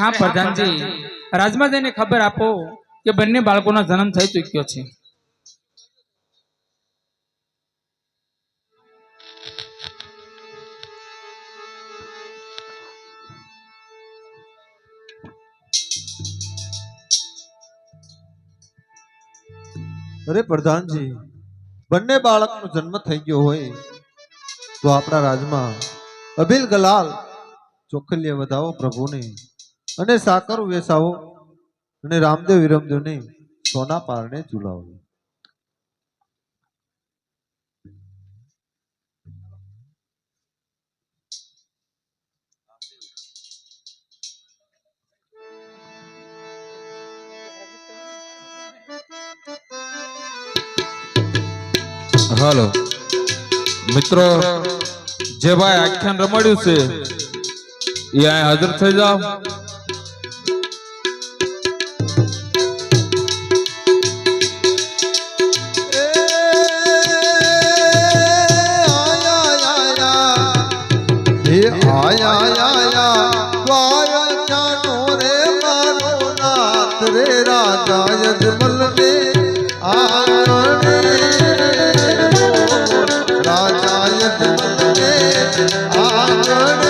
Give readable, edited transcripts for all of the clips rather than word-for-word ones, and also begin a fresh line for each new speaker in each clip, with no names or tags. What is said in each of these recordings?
હા પ્રધાનજી, રાજમાં જઈને ખબર આપો કે બંને બાળકોનો જન્મ થઈ ચૂક્યો છે.
અરે પ્રધાનજી, બંને બાળકનો જન્મ થઈ ગયો હોય તો આપણા રાજમાં અભિલ ગલાલ ચોખલીએ વધાવો પ્રભુને અને સાકર વેસાવો અને રામદેવ વિરમદેવને સોના પારણે ઝુલાવો.
હાલો મિત્રો, જે ભાઈ આખ્યાન રમાડ્યું છે એ અહીં હાજર થઈ જાઓ.
રે રાજા યજમલ ને આંગણે રાજા યજમલ ને આંગણે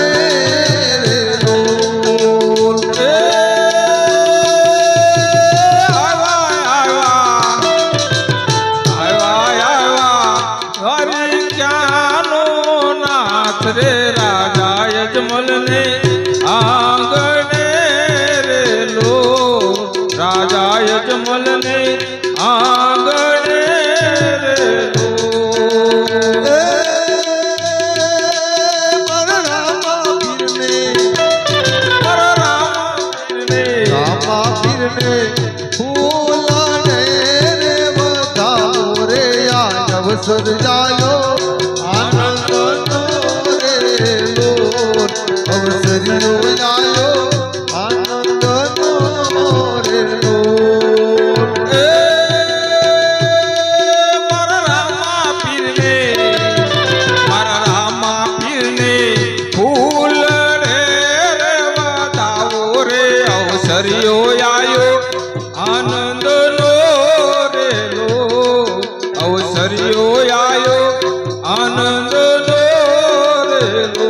રે રાજા યજમલ ને આંગણે રે લો, રાજા યજમલ ને આંગણે રે લો.
રામા પીરને ફૂલાને રે વધાવો રે આ અવસર જાયો આનંદ અવસરીઓ આયો આનંદ રે
મારા રામા પીરને, મારા રામા પીરને ફૂલ રે વધાવો રે અવસરીઓ આયો આનંદ નો રે લો, અવસરીઓ આયો આનંદ નો રે લો.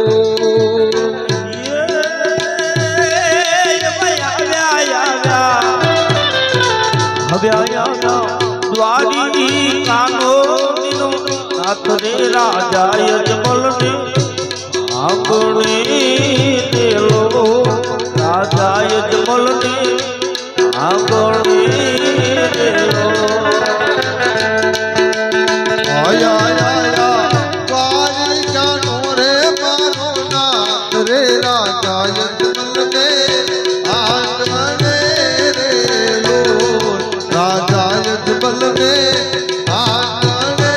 દ્વારી કાનો દિનો નાથ રે રાજા યજમલ ને આંગણે દેલો, રાજા યજમલ ને આંગણે દેલો.
આયા દ્વારિકાનો રે મારો નાથ રે રાજા યજમલ ને આંગણે રે લો, રાજા યજમલ ને આંગણે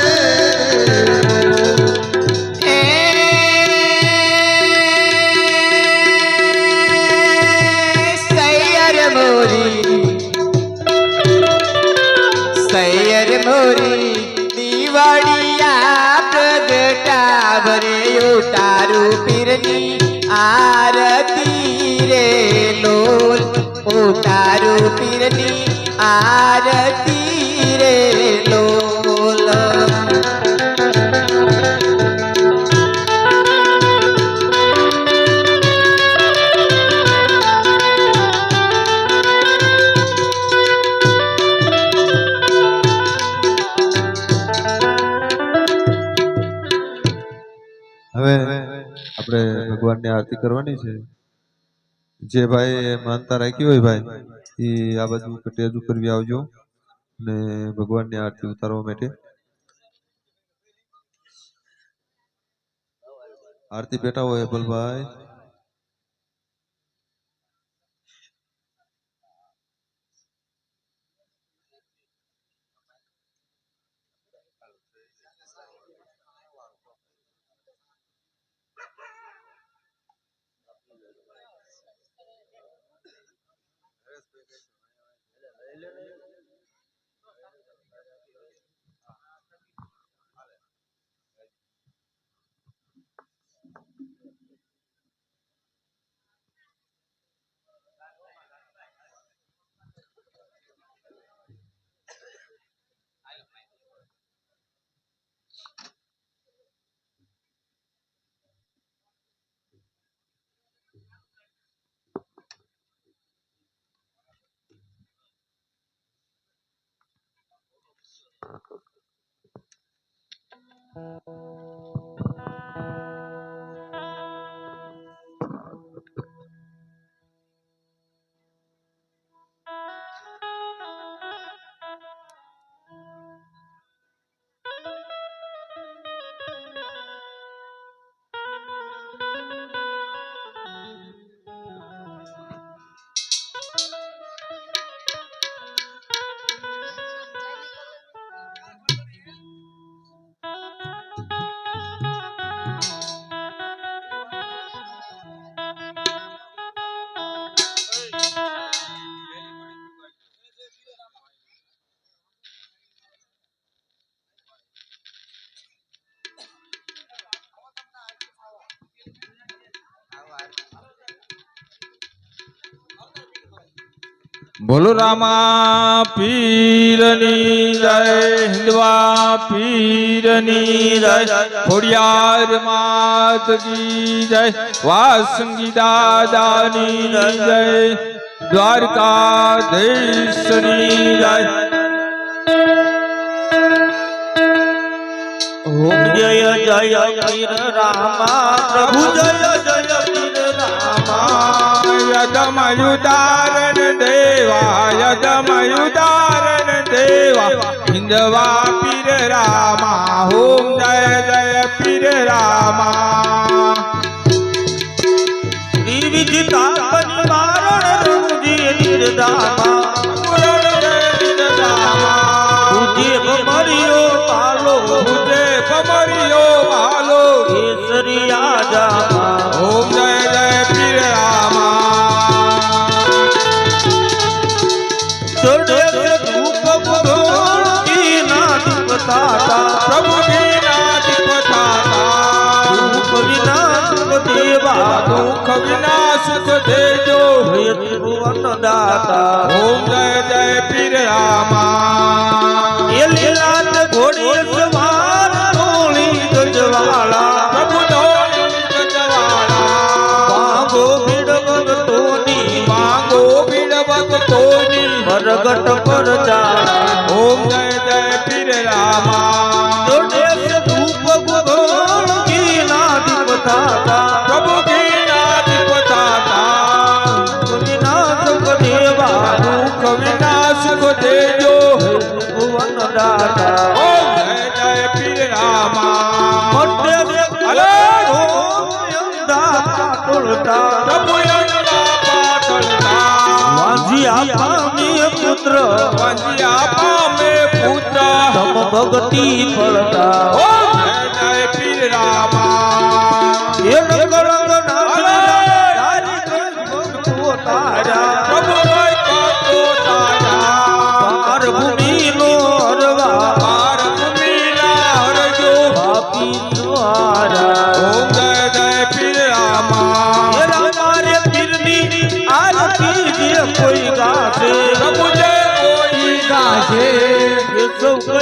સૈયર મોરી દિવાળિયા પ્રગટાવરે ઉતારું પીરની આરતી રે લોલ, ઉતારું પીરની આરતી રે લોલ.
હવે આપણે ભગવાનની આરતી કરવાની છે. જે ભાઈ માનતા રાખી હોય ભાઈ એ આ બાજુ કટેજુ કરવી આવજો અને ભગવાનની આરતી ઉતારવા માટે આરતી બેઠા હોય હેપલભાઈ.
બોલો રામા પીરની જય, હિન્દવા પીરની જય, ખોડિયાર માત કી જય, વાસંગી દાદાની જય, દ્વારકાધીશની જય.
ઓમ જય જય વીર રામા, પ્રભુ જય જય વીર રામા.
યદમયુદારણ દેવા, યદમયુદારણ દેવા, હિન્દવા પીર રામા. ઓમ જય જય પીર રામા.
વિવિધ તાપની મારણ રણજી નિર્દામા, પૂજ્ય ભમરિયો પાલો,
પૂજે ભમરિયો માલો,
કેસરિયા જામા.
ઓમ જય જય પીર રામા.
ચડે ધૂપ ભગવાન કી નાદ પતાતા,
પ્રભુ કી નાદ પતાતા,
ધૂપ વિના સુખ દેવા,
દુઃખ વિના સુખ દેજો,
ભય ત્રિભુવન દાતા.
ઓમ જય જય પીર રામા.
એ લીલાત ઘોડે સવાર ધોળી ગજવાળા,
પ્રભુ ધોળી ગજવાળા,
ભાગો ભીડ ભગતોની,
માંગો ભીડ ભક્તોની,
પ્રગટ પર જાણા.
ઓમ જય જય પીર રામા.
ચડે ધૂપ ભગવાન કી નાદ પતાતા,
પ્રભુ કી નાદ પતાતા,
વિના સુખ દેવા,
દુઃખ વિના સુખ દેજો,
ભુવન દાતા.
ઓમ જય જય પીર રામા.
મોટે પાટોળતા,
પ્રભુ યંગા પાટળતા,
વાંજિયા પામે પુત્ર,
વાંજિયા પામે પુત્ર,
તમ ભક્તિ ફળતા.
ઓમ જય જય પીર રામા.
એ રંગ નારી ભક્તો તારા,
પ્રભુ કોઈ ભક્તો તારા,
પાર ભૂમિનો હરવા,
પાર ભૂમિના હરજો,
પાપી દ્વારા.
ઓમ જય જય પીર રામા.
એ રામારે પીરની આરતી જે કોઈ ગાશે,
પ્રભુ જય કોઈ ગાશે,
એ સૌ કહે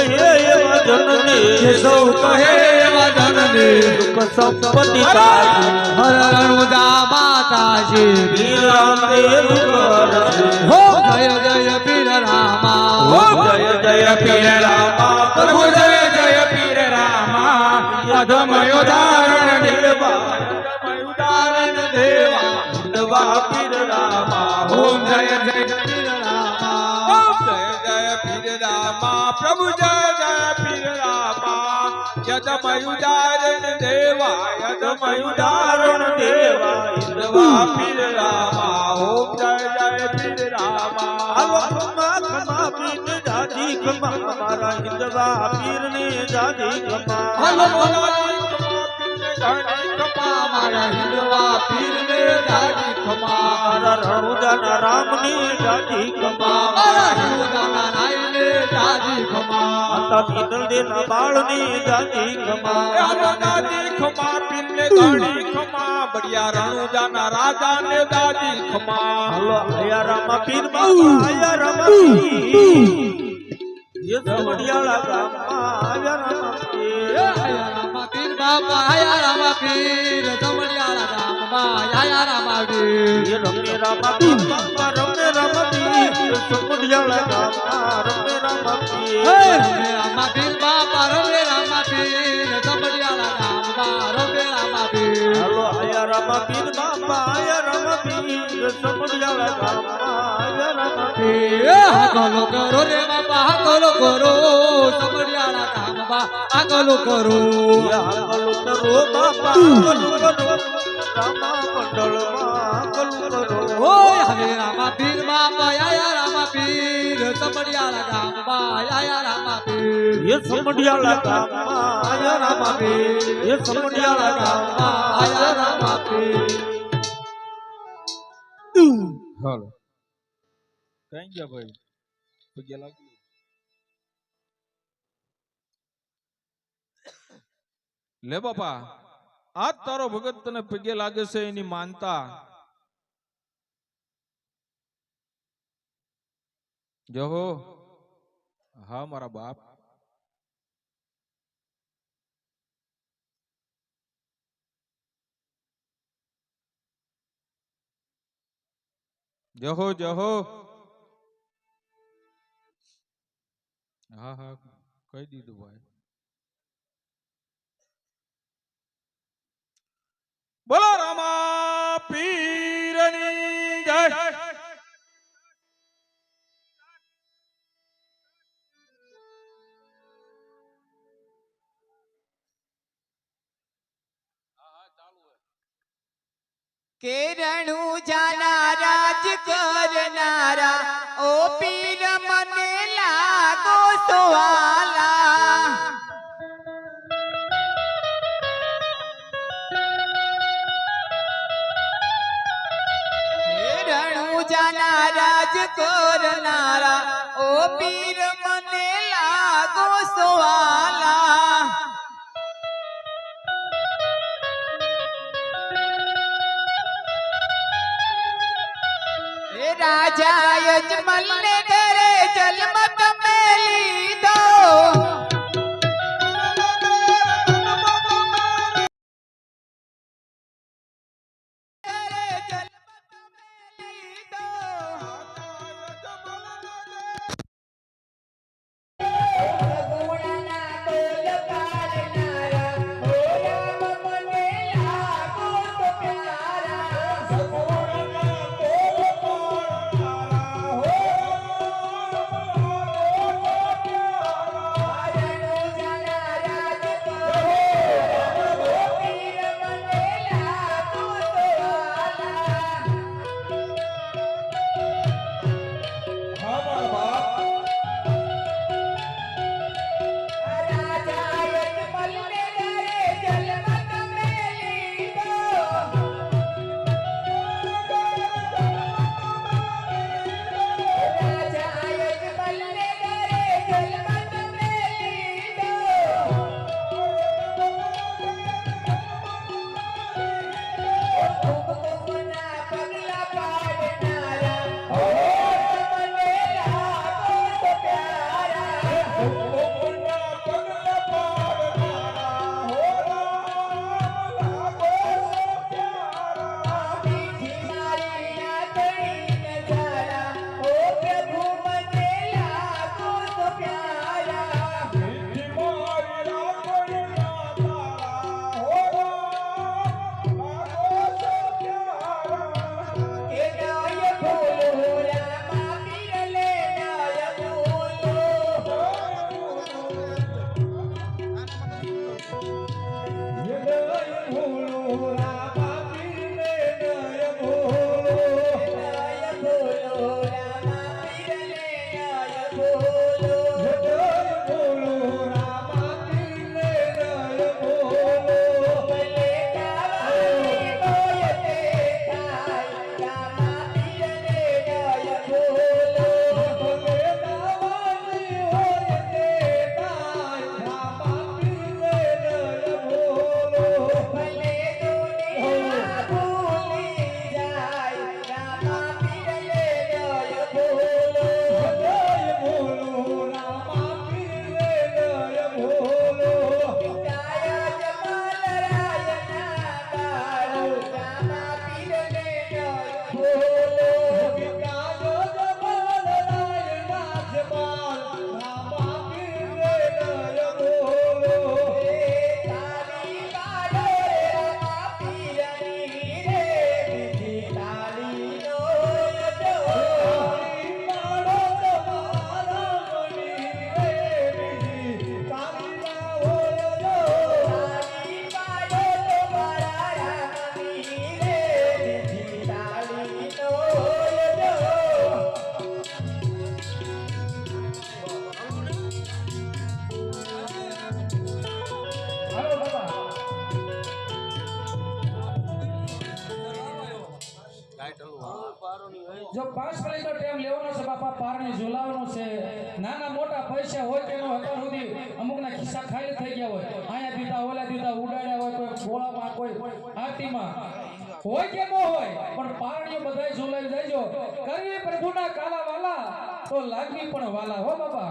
એવા જનને,
જે સૌ કહે એવા ધનને,
સુખ સંપત્તિ કાઢી.
હર રણુદા માતાજી.
વીર રામદેવ કરશે.
હો જય જય પીર રામા.
ઓમ જય જય પીર રામા. પ્રભુ જય જય પીર રામા. યદમયુદારણ દેવા, યદમયુદારણ દેવા, હિન્દવા પીર રામા. ઓમ જય જય પીર રામા. ઓમ જય જય પીર રામા. પ્રભુ જય જય પીર રામા. યદમયુદારણ દેવા, યદમયુદારણ દેવા, હિન્દવા પીર રામા. ઓમ જય જય પીર રામા.
હાલો ખમા ખમા પીરને જાજી ખમા, મારા હિન્દવા પીરને જાજી ખમા.
હલો ઘણી ખમા, મારા હિન્દવા પીરને જાજી ખમા.
મારા રણુજાના રામને જાજી ખમા.
મારા હિન્દુના નાયને જાજી ખમા.
માતા પીતલ દેના બાળને જાજી ખમા.
દાદી ખમા પીરને ઘણી ખમા, બડિયા રણુજાના રાજાને દાદી ખમા.
હાલો આયા રામા પીર બાબા, આયા રામા પીર. ये समडियाला गामમાં આયા રામા પીર.
આયા રામા પીર બાપા, આયા રામા પીર સમડિયાળા ગામમાં, આયા રામા પીર.
ये રમે રામા પીર બાબા, રમે રામા પીર સમડિયાલા ગામમાં, રમે રામ
હે
પીર
રમે રામા પીર બાપા રમે રામા પીર સમડિયાળા ગામમાં રમે રામા પીર
હાલો આયા રામ પીર બાપા આયા રામ પીર સમડિયાળા ગામમાં આયા રામ પીર
હાકલો કરો રે બાપા હાકલો કરો સમડિયાળા ગામમાં હાકલો કરો
હાકલું કરો બાપા હાકલું કરો રામા મંડળમાં હાકલું કરો
ઓય હવે રામા પીર બાપા આયા રામા પીર સમડિયાળા ગામમાં આયા રામા પીર
એ સમડિયાળા ગામમાં આયા રામ પીર એ સમડિયાળા ગામમાં આયા રામ પીર
હાલો કઈ ગયા ભાઈ પગે લાગી લે બાપા આજ તારો ભગત તને પગે લાગે છે એની માનતા જહો હા મારા બાપ જહો જહો હા હા કહી દીધું ભાઈ બોલો રામા પીરની જય
કેરણું જાનારા જ કરનારા ઓ પીર મને લાગો સુવાલા કેરણું જાનારા જ કરનારા ઓ પીર મને લાગો સુવાલા રાજા યજમલ ને ઘરે જલમત મેલી દો
જો 5 મિનિટનો ટાઈમ લેવાનો છે બાપા, પારણી ઝુલાવવાનો છે. નાના મોટા પૈસા હોય કે ન હોય, અત્યાર સુધી અમુકના ખિસ્સા ખાલી થઈ ગયા હોય, અહીંયા દીધા ઓલા દીધા ઉડાડ્યા હોય, કોઈ ગોળામાં કોઈ આરતીમાં હોય કે ન હોય, પણ પારણીઓ બધાય ઝુલાવી દેજો. કરવી પ્રભુના કાલા વાલા તો લાગવી પણ વાલા હો બાપા.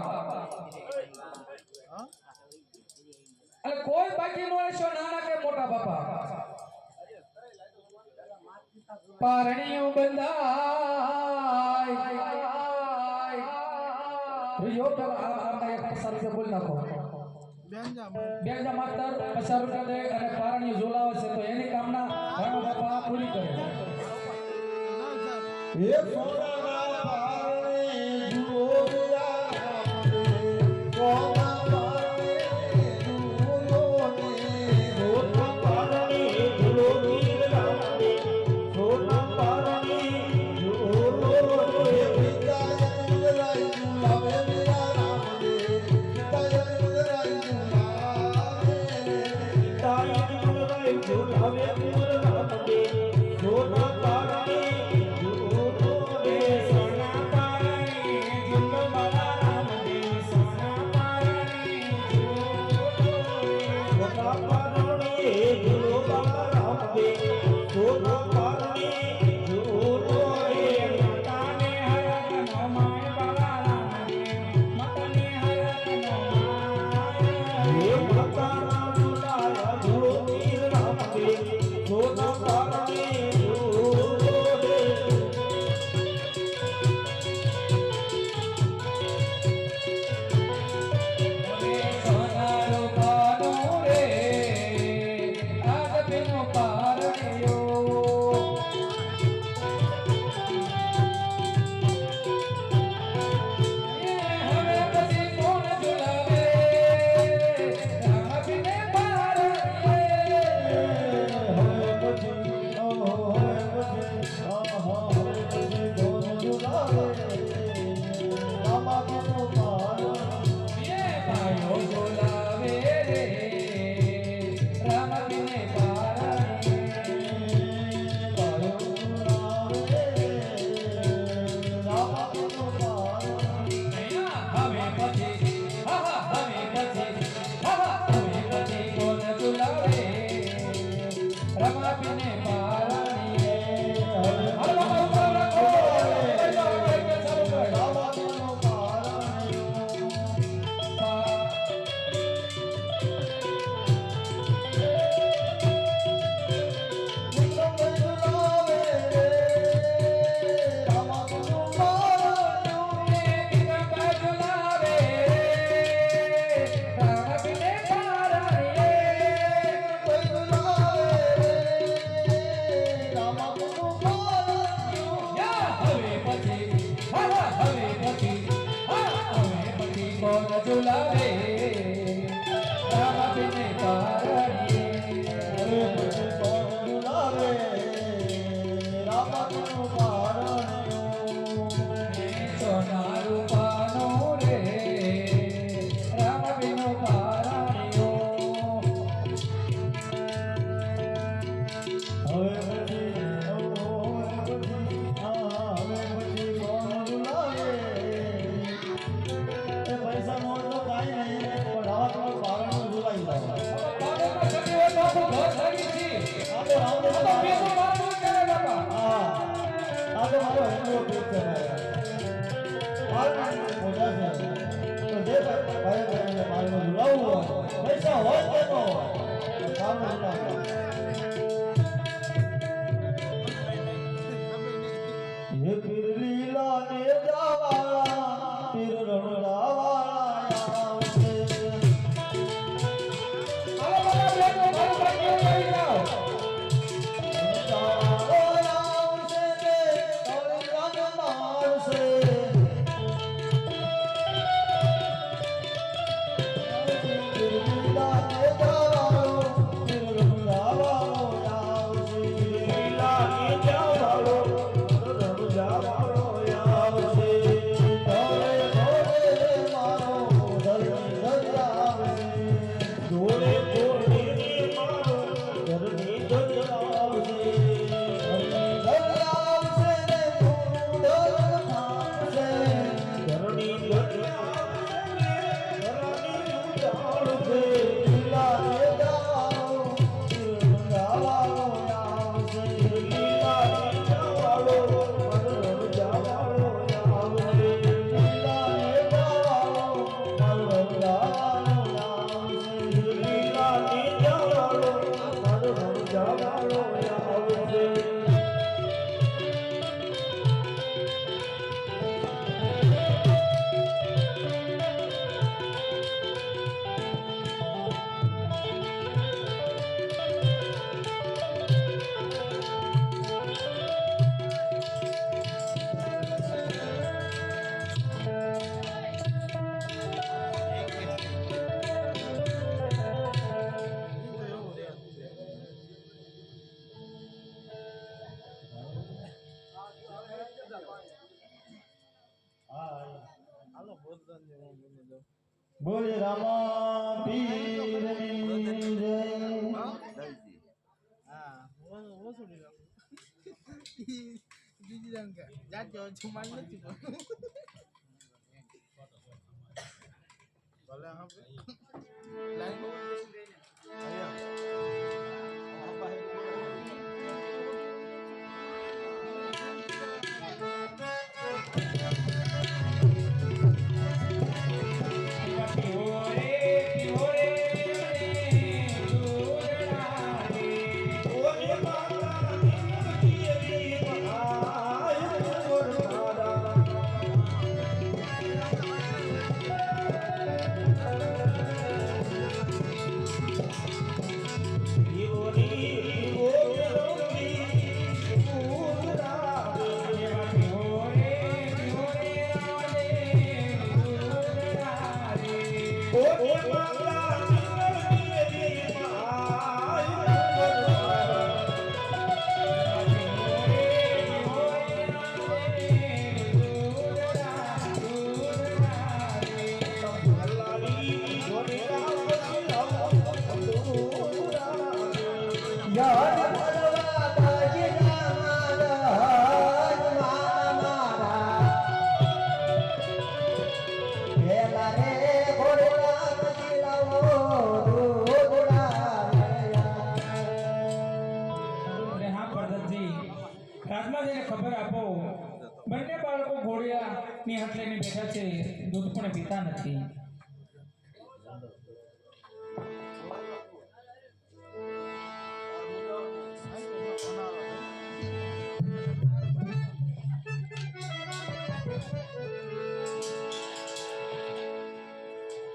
એટલે કોઈ બાકી ન રહેશો, નાના કે મોટા બાપા. પારણીઓ બંધાય યો તો આ એક 50 રૂપિયા બોલ નાખો. બેંજા માસ્તર 50 રૂપિયા દે અને પારણીઓ ઝોલાવે છે તો એની કામના રામા બાપા પૂરી કરે.
હે સોનાના પારણે ઝુલોયા કોના પારણે ઝુલોને સોના પારણે ઝુલોની રામદે સોના પારણે ઝુલોને પિતાય મુદરાઈ ઝુલાવે મેરા રામદે પિતાય મુદરાઈ ઝુલાવે પિતાય મુદરાઈ ઝુલાવે મેરા રામદે સોના પારણે
ઝુલાવે રામા બિને પારણીએ
ઝુલાવે રામા બિનો પારણીઓ
સોના રૂપાનો રે રામા બિનો પારણીઓ
હવે પછી કોણ ઝુલાવે એ પૈસા મોડ તો કાંઈ નહીં પઢાવા તમારે પારણું ઝુલાવી લાવો
બાબા સતી હોય તો આપણું ઘર લાગી છે
આ તો રામ
આ તો પેલો પારણું કરે બાપા
હા આ તો મારો હિન્દુ પેટ છે પારણું મોજા છે તો જે ભાઈ પારણું ઝુલાવવું હોય પૈસા હોય કે ન હોય પારણું ઝુલાવવું ये पीर लीला ने जावाला पीर रमला वाला आवसे
હાલો બાબા બેઠો મારું ભાગ્ય લઈ જાઓ
जावाला आवसे के और राज मारसे पीर लीला ने जावाला पीर रमला वाला બોલ રામા પીરની જય.
અરે હા પ્રધાનજી, રાજમાં જઈને ખબર આપો, બંને બાળકો ઘોડિયાની હાથ લઈને બેઠા છે, દૂધ પણ પીતા નથી.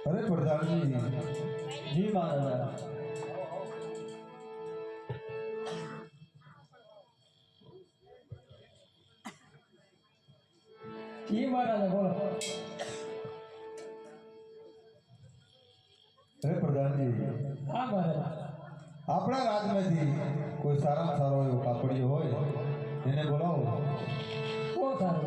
અરે પ્રધાનજી,
જી મહારાજા.
જી મહારાજા બોલો.
અરે પ્રધાનજી,
હા મહારાજા.
આપણા રાજમાંથી કોઈ સારામાં સારો એવો કાપડિયો હોય એને બોલાવો.
બહુ સારું.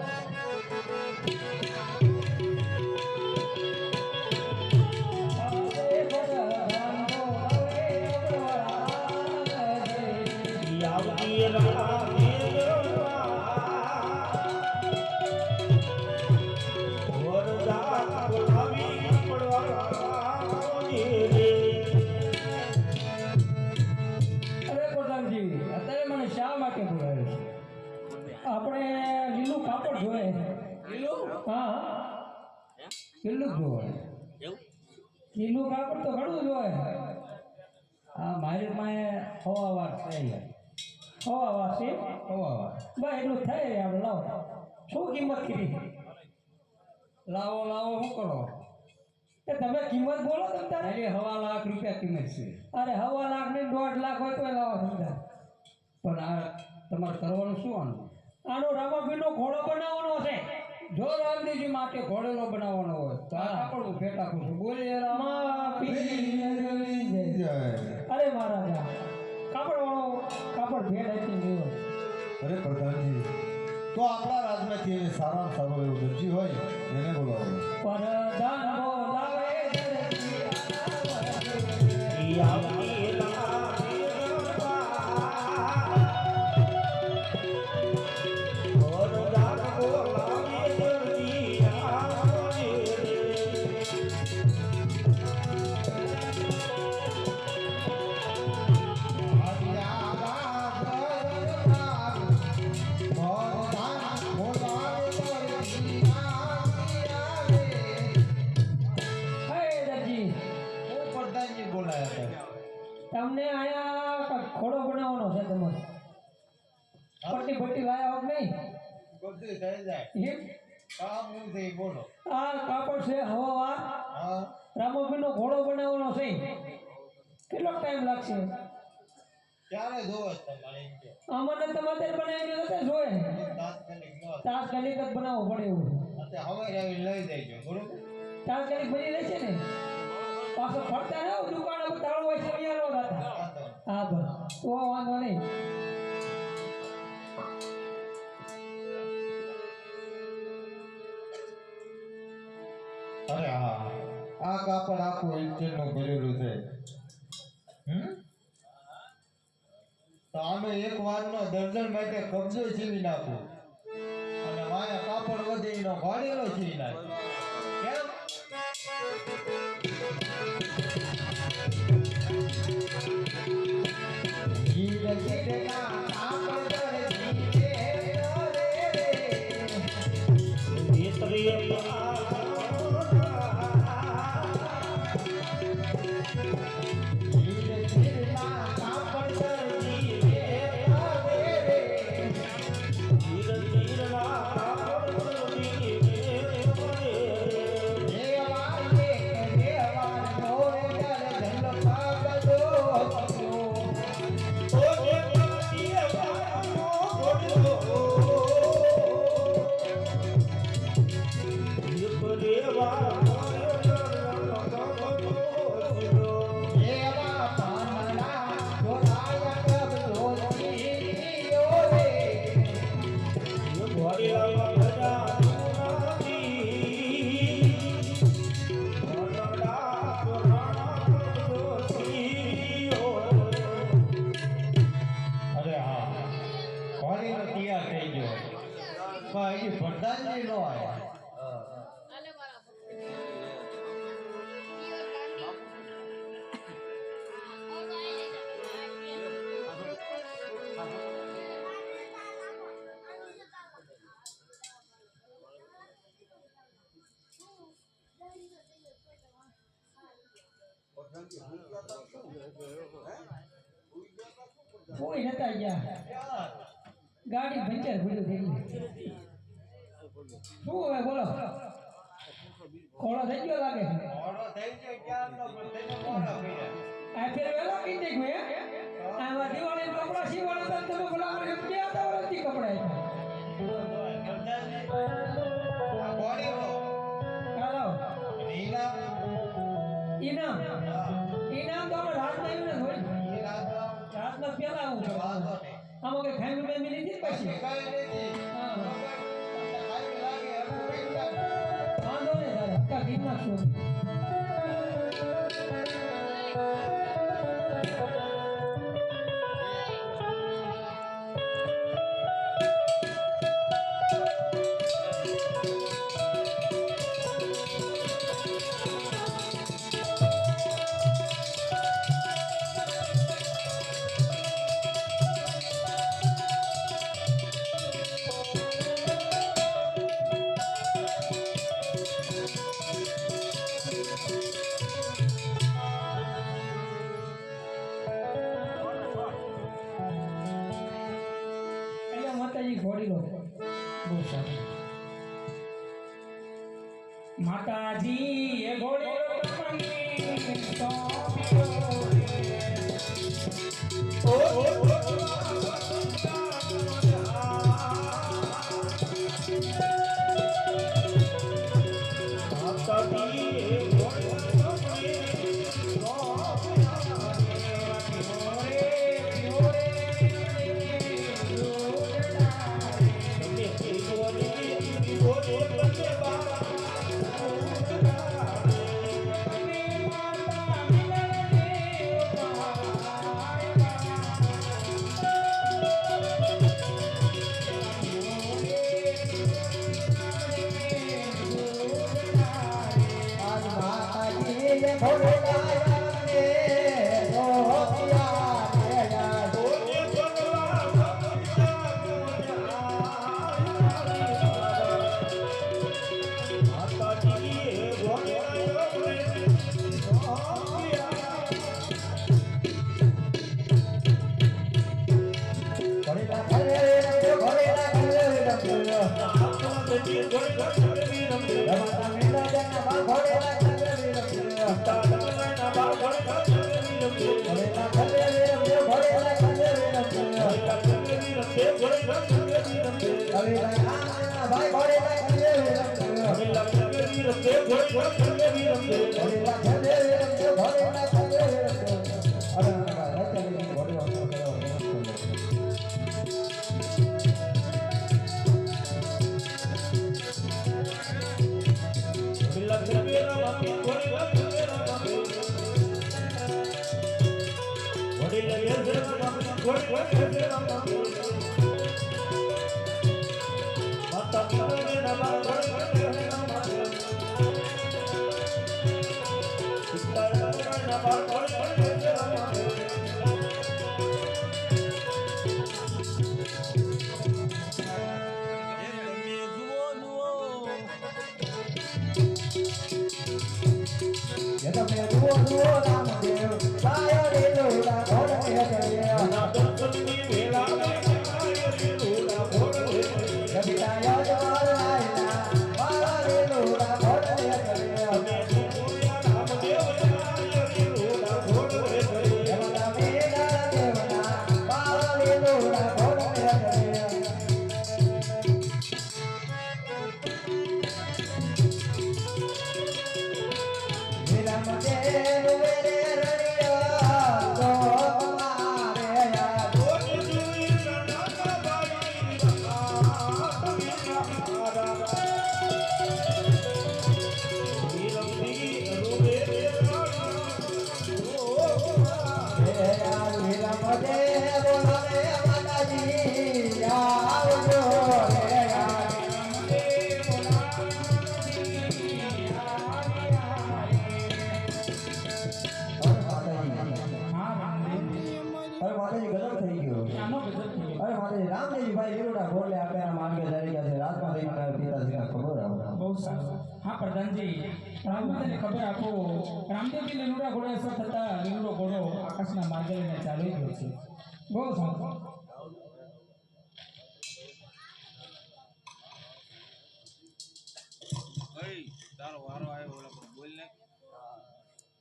અરે પ્રધાનજી, અત્યારે મને શા માટે બોલાવે છે? આપણે લીલું કાપડ જોઈએ. લીલું? હા લીલું જ જોઈએ. લીલું કાપડ તો ઘણું જોઈએ. હા મારી પાસે હવાવાર છે. હવાવાર છે. હવાવાર બસ એટલું થાય. આપણે લાવો. શું કિંમત કરી? લાવો લાવો શું કરો? એ તમે કિંમત બોલો તમે તારે. 1.5 લાખ રૂપિયા કિંમત છે. અરે 1.5 લાખ ને 1.5 લાખ હોય તો લાવો સમજા. પણ આ તમારે કરવાનું શું આનું? આનો રામાપીરનો ઘોડો બનાવવાનો છે. જો રામદેવજી માટે ઘોડેલો બનાવવાનો હોય તો આ કાપડ ભેટ આપું છું. બોલે રામાપીરની જય. અરે મહારાજા, કાપડ વાળો કાપડ ભેટ આપી ગયો.
અરે પ્રધાનજી, તો આપણા રાજમાંથી એને સારામાં સારો એવો દરજી હોય એને બોલાવો.
પરધાન બોલાવે દરજી તમને આયા ઘોડો બનાવવાનો છે તમારે. પટ્ટી પટ્ટી લાયા હોત નહીં?
બધું થઈ જાય.
એમ?
કામ હું થઈ બોલો.
આ કાપડ છે હવાવાર.
હા,
રામાપીરનો ઘોડો બનાવવાનો છે. કેટલો ટાઈમ લાગશે?
ક્યારે જોવો છો તમારે એમ કે?
અમને તમારે બનાવી દીધો તો જોઈએ.
તાત્કાલિક નો.
તાત્કાલિક જ બનાવવો પડે એવું.
અત્યારે હવે આવીને લઈ દેજો, બરોબર?
તાત્કાલિક બની રહેશે ને? પાછો ફરતા રહો દુકાન તાળું હોય છે અહીંયા નો દાતા. હા બસ તો વાંધો નહીં.
અરે હા આ કાપડ આખું ઇન્ચનું ભરેલું છે તો આમે એક વારનો દર્જન માટે કબજો સીવી નાખું અને માયા કાપડ વધે એનો ભાડેલો સીવી નાખું કેમ જીવ જીવના કાપડ પ્રધાનજી નો
કોઈ નતા ગયા ગાડી પંચર ભૂલ્યું થઈ ગયું શું હવે બોલો ખોળો થઈ ગયો લાગે
ઓળો થઈ ગયો ક્યારનો પણ તેને મોડા કર્યા
આ ફેર વેલો કઈ દે ગયો આવા દિવાળી કપડા સીવવાના હતા તમે બોલા મને ક્યાં હતા વરતી કપડા
પ્રધાનજી આ બોડી નો
હાલો
નીલા
ઇનામ ઇનામ તો આપણે રાત નહીં ને હોય રાતના પેલા આવું છે
વાંધો નહીં
આમાં કઈ ખાઈ મેં મિલી હતી પછી
કઈ નથી
હા
ખાઈ લાગે હરખું કઈ લાગે
વાંધો નહીં તારે કા ગીત નાખશું માતાજી એ ઘોડી
Love
રામદેવજી ભાઈ લીલોડા ઘોડલે આપેલા માંગે જરી ગયા છે રાતમાં થઈ મને પિતાજીને ખબર આવે
બહુ સારું. હા પ્રધાનજી, રામદેવજીને ખબર આપો. રામદેવજી લીલુડા ઘોડે અસર થતા લીલુડો ઘોડો આકાશના માર્ગે લઈને ચાલી ગયો છે. બહુ સારું.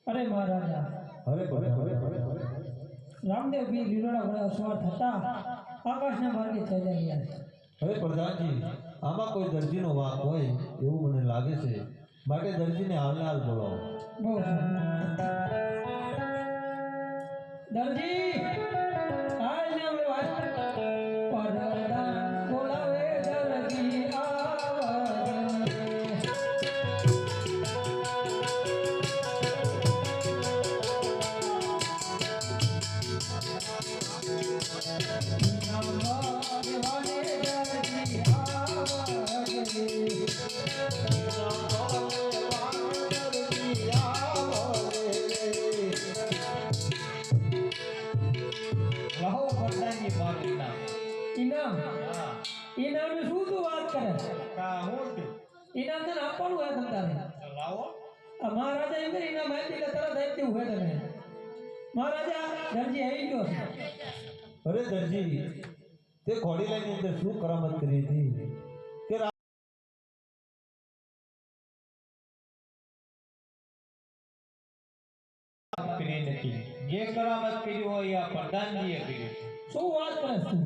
અરે મહારાજા, રામદેવજી લીલોડા ઘોડે અસવાર થતા આકાશના માર્ગે ચાલ્યા ગયા છે.
હવે પ્રધાનજી, આમાં કોઈ દરજીનો વાંક હોય એવું મને લાગે છે, માટે દરજીને હાલને હાલ બોલાવો.
બહુ સારું. દરજી, હાલ ને હવે વાત પરદા બોલાવે દરજી આવજે. ઇનામ શું તું વાત કરે? ઇનામ તને આપવાનું હોય તમતારે. મહારાજા એમ કરી ઇનામ આપી એટલે તરત આપી દેવું હોય તમે. મહારાજા દરજી આવી ગયો છે.
અરે દરજી, તે ઘોડી લાઈની અંદર શું કરામત કરી હતી કે
જે કરામત કરી હોય આ પ્રધાનજીએ કરી.
શું વાત કરે તું?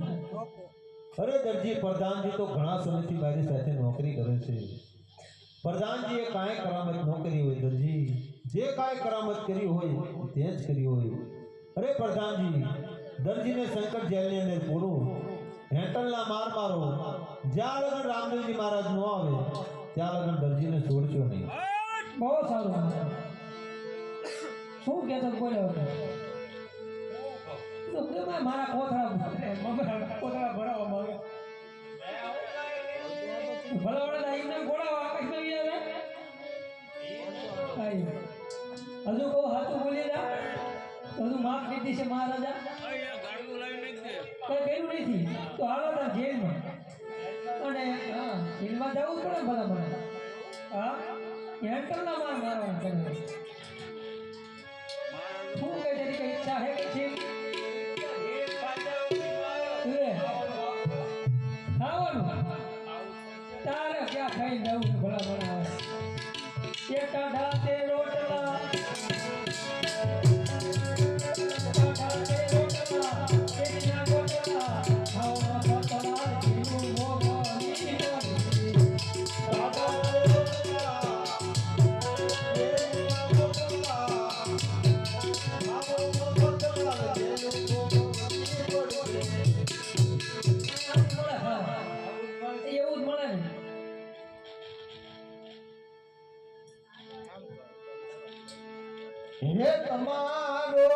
અરે દરજી, પ્રધાનજી તો ઘણા સમયથી મારી સાથે નોકરી કરે છે. પ્રધાનજીએ કાંઈ કરામત ન કરી હોય દરજી, જે કાંઈ કરામત કરી હોય તે જ કરી હોય. અરે પ્રધાનજી, દરજીને શંકર જેલની અંદર પૂરું હેન્ટલના માર મારો. જ્યાં લગન રામદેવજી મહારાજ ન આવે ત્યાં લગન દરજીને છોડશો નહીં.
બહુ સારું. શું કહેતો બોલ્યો હતો? તો કેમ મારા કોથળા ભરાવા માંગે? ભલાવડા એમને ગોળાઓ આકાશમાં ગયા રે. હજુ કહું હાથું બોલી જા તો હજુ માફ લીધી છે મહારાજા. કઈ કર્યું નથી તો હાલો તાર જેલમાં. અને હા, જેલમાં જવું પડે ભલા મને. હા, હેન્ટલના માર મારવા પડે. શું કઈ તારી કઈ ઈચ્છા હે કે છે? ખાવાનું તારે ક્યાં ખાઈને જવું ભલા બનાવે? એક ઢાતે રોટલા, એકના ગોટલા, ખાવા પતલા, જીવું મોગલી મોગલી. એવું જ મળે ને.
હે તમારો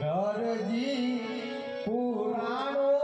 દરજી પુરાણો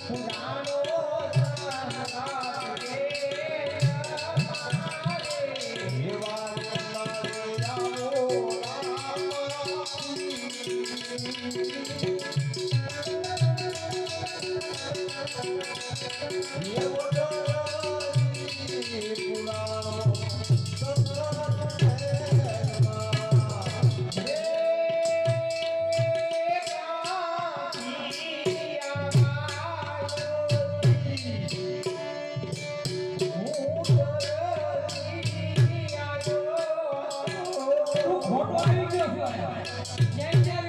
સંતાપ
ખોટો આવી ગયો છે ક્યાંય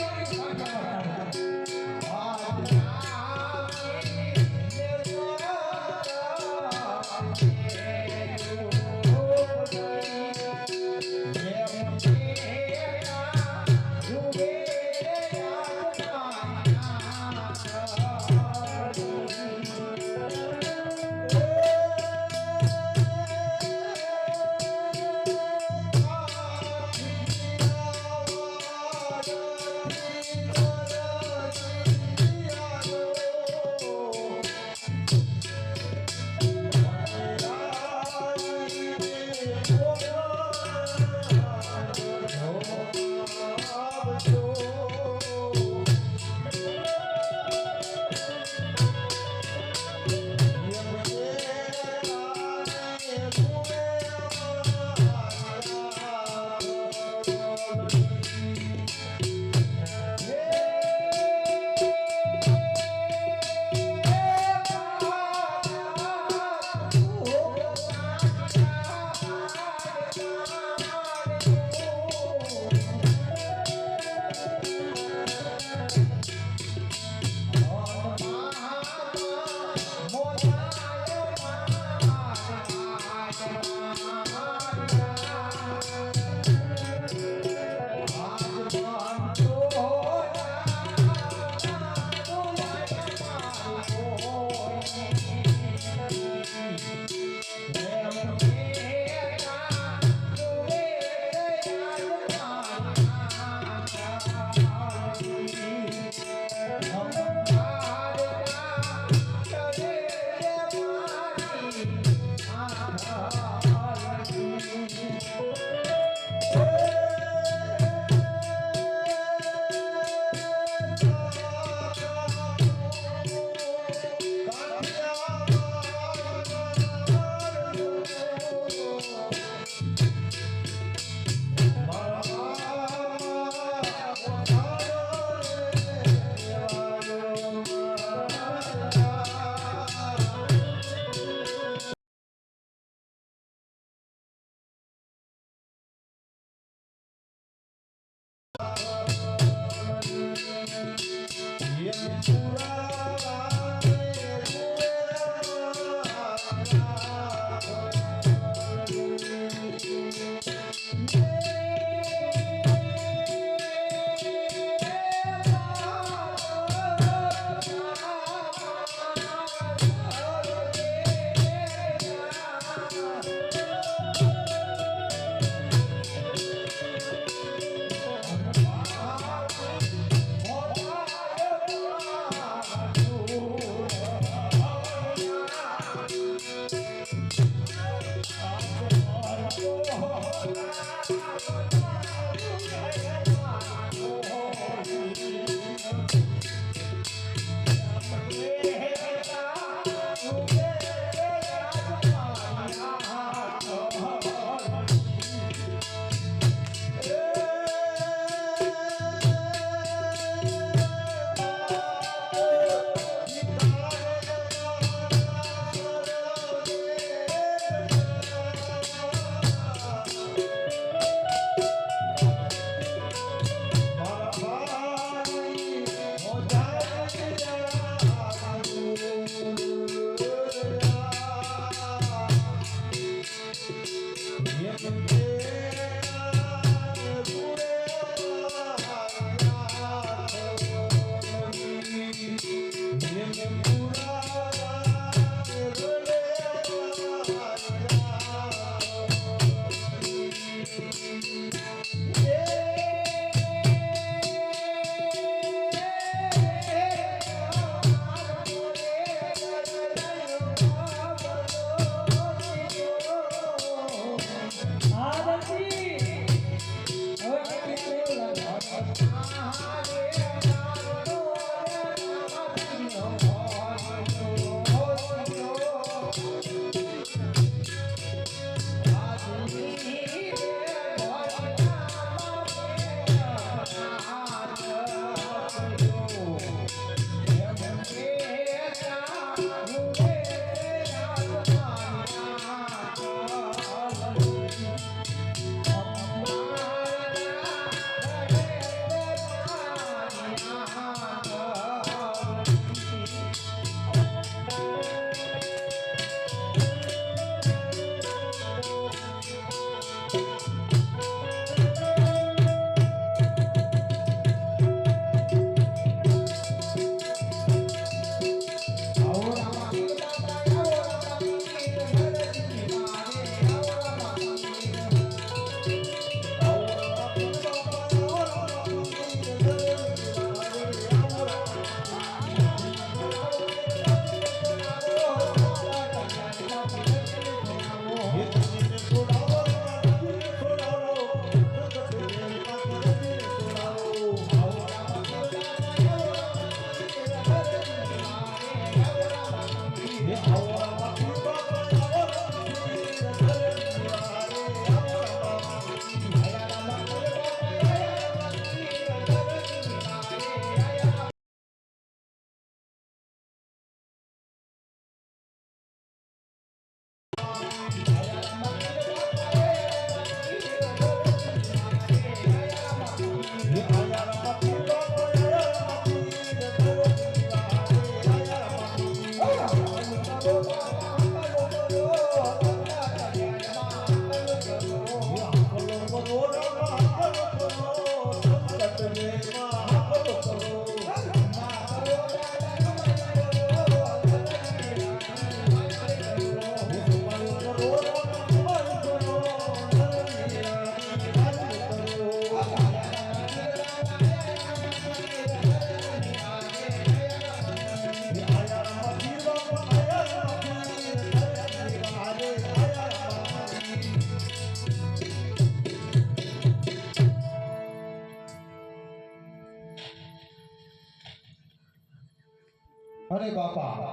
અરે બાપા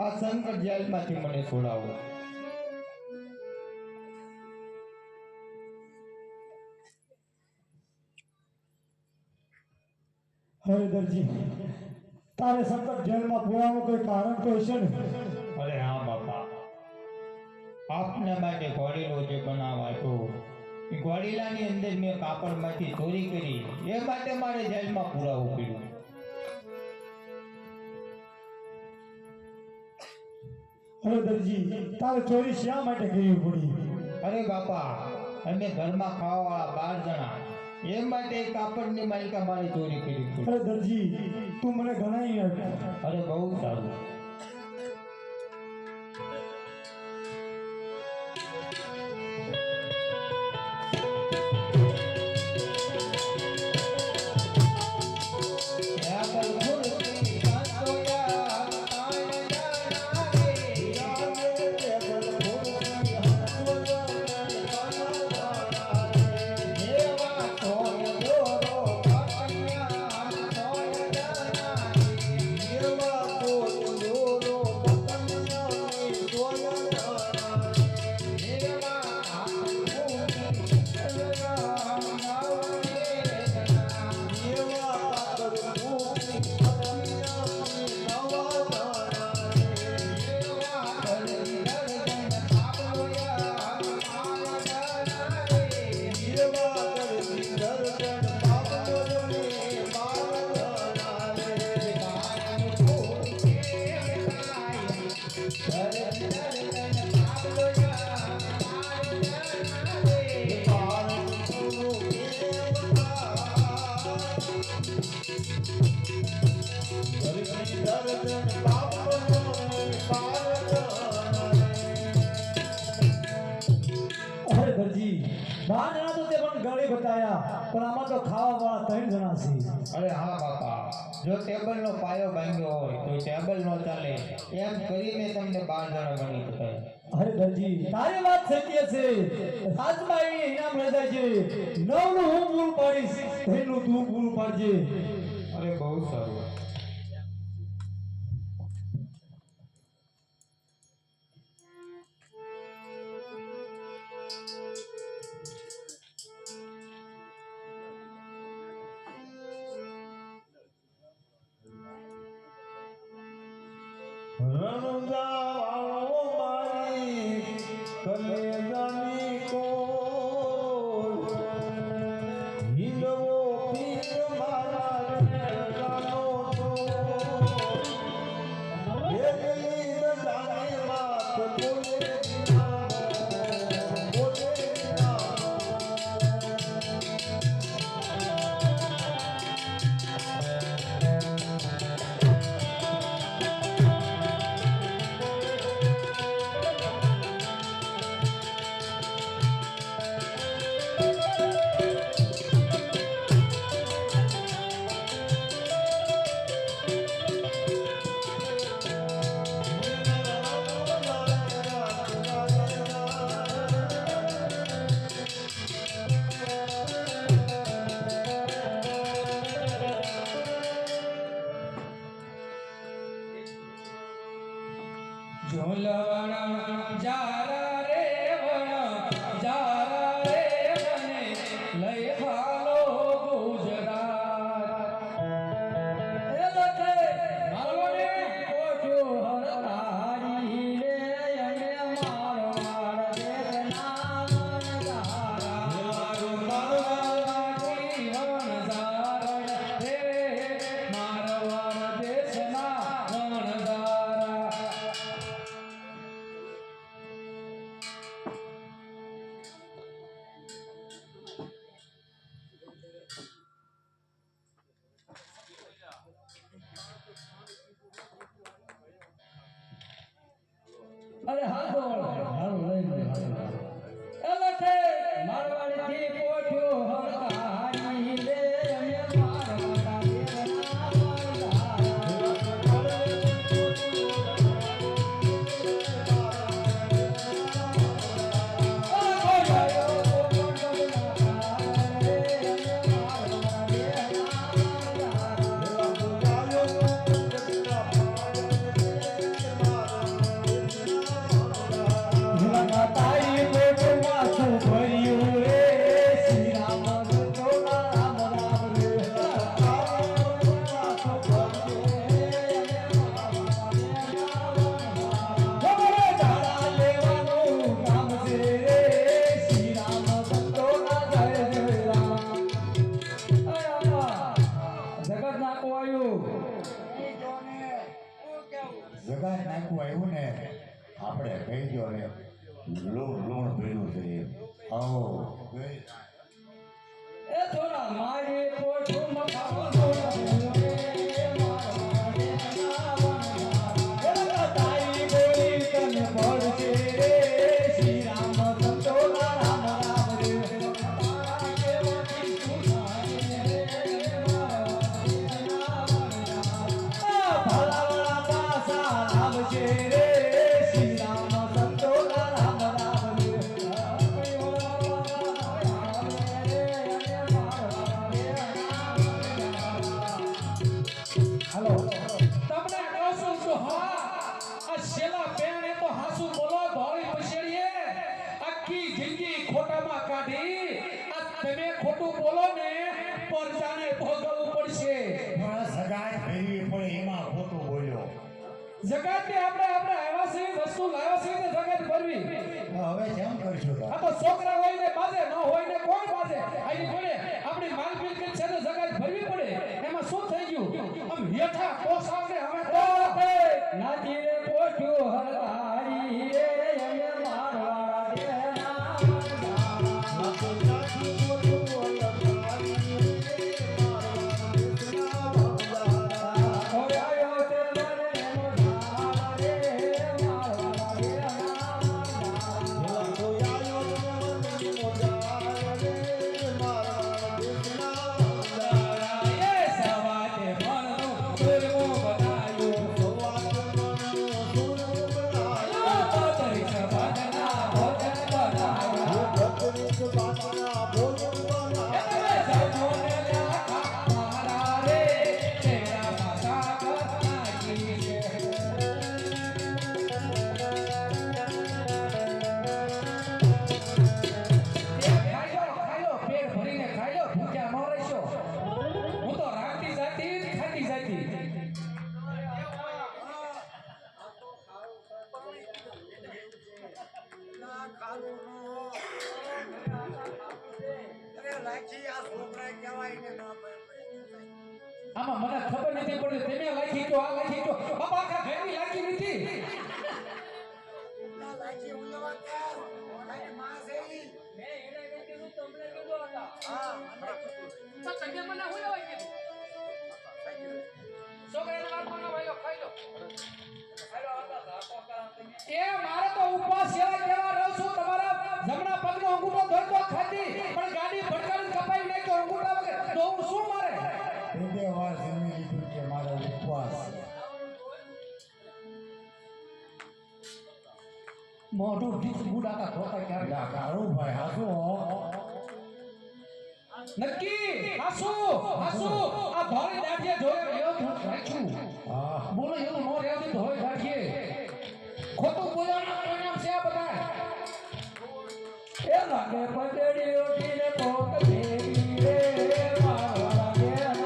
આ સંકટ જેલમાંથી મને છોડાવો.
હવે દરજી તારે સંકટ જેલમાં પૂરવાનું કોઈ કારણ તો હશે ને?
અરે હા બાપા, આપના માટે ઘોડીલો જે બનાવાયો એ ઘોડીલાની અંદર મેં કાપડમાંથી ચોરી કરી, એ માટે મારે જેલમાં પુરાવું પડ્યું.
હવે દરજી તારે ચોરી શા માટે કરવી પડી?
અરે બાપા, અમે ઘરમાં ખાવાવાળા 12 જણા, એ માટે કાપડની માલિકા મારે ચોરી કરી.
અરે દરજી તું મને ગણાઈ આપ.
અરે બહુ સારું.
બાર જણા તો તે પણ ગળી બતાયા પણ આમાં તો ખાવા વાળા 3 જણા છે.
અરે હા બાપા, જો ટેબલનો પાયો બાંધ્યો હોય તો ટેબલ નો ચાલે, એમ કરીને તમને 12 જણા ગણી શકાય.
અરે દરજી તારી વાત સત્ય છે. રાજમાં એ ઇનામ લઈ જાય છે. 9 નું હું પૂરું પાડીશ, 3 નું તું પૂરું પાડજે.
અરે બહુ સારું.
રણુજાવાળો મારી કલેજાની કોર, હિંદવો પીર મારા રેગાનો ચોર. એ ગઈ ન જાણે વાત બોલે ના, બોલે ના.
ઝોલવણ જારા રે વણ જારા રે મને લઈ હાલો ગુજરાત. એ લખે મારવાડે કોઠ્યો હરતારી રે અને મારવાડ દેશના વણઝારા. મારવાડી વણઝારા રે મારવાડ દેશના વણઝારા. અરે હા બોલ હારું લઈ લે. એ લખે મારવાડી થી કોઠ્યો હરતારી રે અને મારવાડ દેશના તારી પેટમાં શું ભર્યું રે શ્રી રામ તો રામ રામ રે. જબરે ધારા લેવાનું કામ છે રે શ્રી રામ સંતો ના જય જય રામ. અરે અમ્મા જગત નાખો આવ્યું.
જગત નાખવું આવ્યું ને આપણે કહી દો ને લૂણ ભેળું છે. આવો
એ થોડા મારી પોઠું મફાવો તારી બોલી તને પડશે રે શ્રી રામ સંતો રામ રામ રે. ભલાવડા પાસા રામ છે રે શ્રી રામ સંતો રામ રામ રે. હાલો તમને કહું છું શું હા આ શેલા પેણ એ તો હાસુ બોલો ધોળી પછેડીએ આખી જિંદગી ખોટામાં કાઢી આ તમે ખોટું બોલો ને પરજાને ભોગવવું પડશે.
પણ સગાઈ ફેરવી પણ એમાં ખોટું બોલ્યો.
જગતને આપણે આવ્યા છે વસ્તુ લાવ્યા છે ને જગત ભરવી.
હવે કેમ કરશું તો?
આ તો છોકરા હોય ને બાજે ન હોય ને કોણ બાજે આની જોડે આપણી માલ મિલકત છે ને જગત ભરવી પડે. એમાં શું થઈ ગયું આમ હેઠા કોસાવને હવે તો નાતી રે પોઠ્યું હરતારી રે અને મારવાડા દેના ઓરે આયો તે મને મોઢા રે મારવાડા દેના. આમાં મને ખબર નથી પડતી તમે લાખી તો આ લાખી તો બાપા આખા ઘરની લાખી નથી એ મારે તો ઉપવાસ સેવા કેવા રહું છું તમારા જમણા પગનો અંગૂઠો ધરતો ખાતી પણ ગાડી ભટકાવીને કપાઈ નાખ્યો અંગૂઠા વગર તો હું શું મારે
બે વાર જમી લીધું કે મારો ઉપવાસ
મોઢું બીચ બુડાકા ખોતા ક્યારે
કાળું ભાઈ હાસુ
નક્કી હાસુ હાસુ આ ધોળી દાઢીએ જોયો એવો હું રાખ્યું બોલો એવું નો રહેવું ધોળી દાઢીએ ખોટું બોલવાના પરિણામ છે આ બધા એ લાગે પટેડી ઓટીને પોક દેવી રે મારા બેના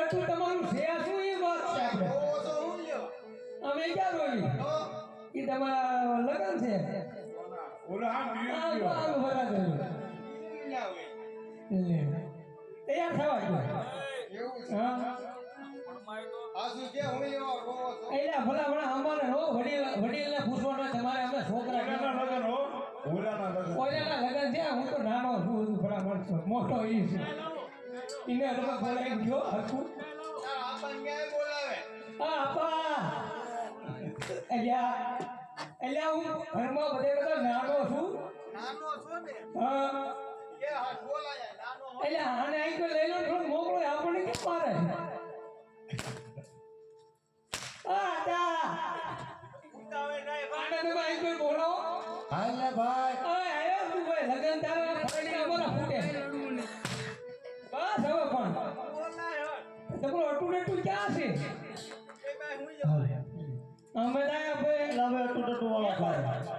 આટલું તમારું છે શું એ વાત છે આપણે અમે ક્યાં રોઈ એ તમારા લગન છે તૈયાર થવા એટલે ભલા ભલા અમારે હો વડીલ પૂછવાનું તમારે અમે છોકરા ઓલાના લગન છે હું તો નાનો છું ભલા મોટો ઈ છે એને તમે બોલાવી ગયો હરકું હા આપા એટલે હું ઘરમાં બધે બધા નાનો છું હા એટલે આને અહીં કોઈ લઈ લો થોડું મોકલો આપણને કેમ મારે બોલો
હાલે ભાઈ
આવ્યો તું ભાઈ લગન તારા બોલા ફૂટે બસ હવે પણ તમારું અટું ટટું ક્યાં છે અમે ત્યાં ભાઈ
લાવે ટૂટટું વાળા ભાઈ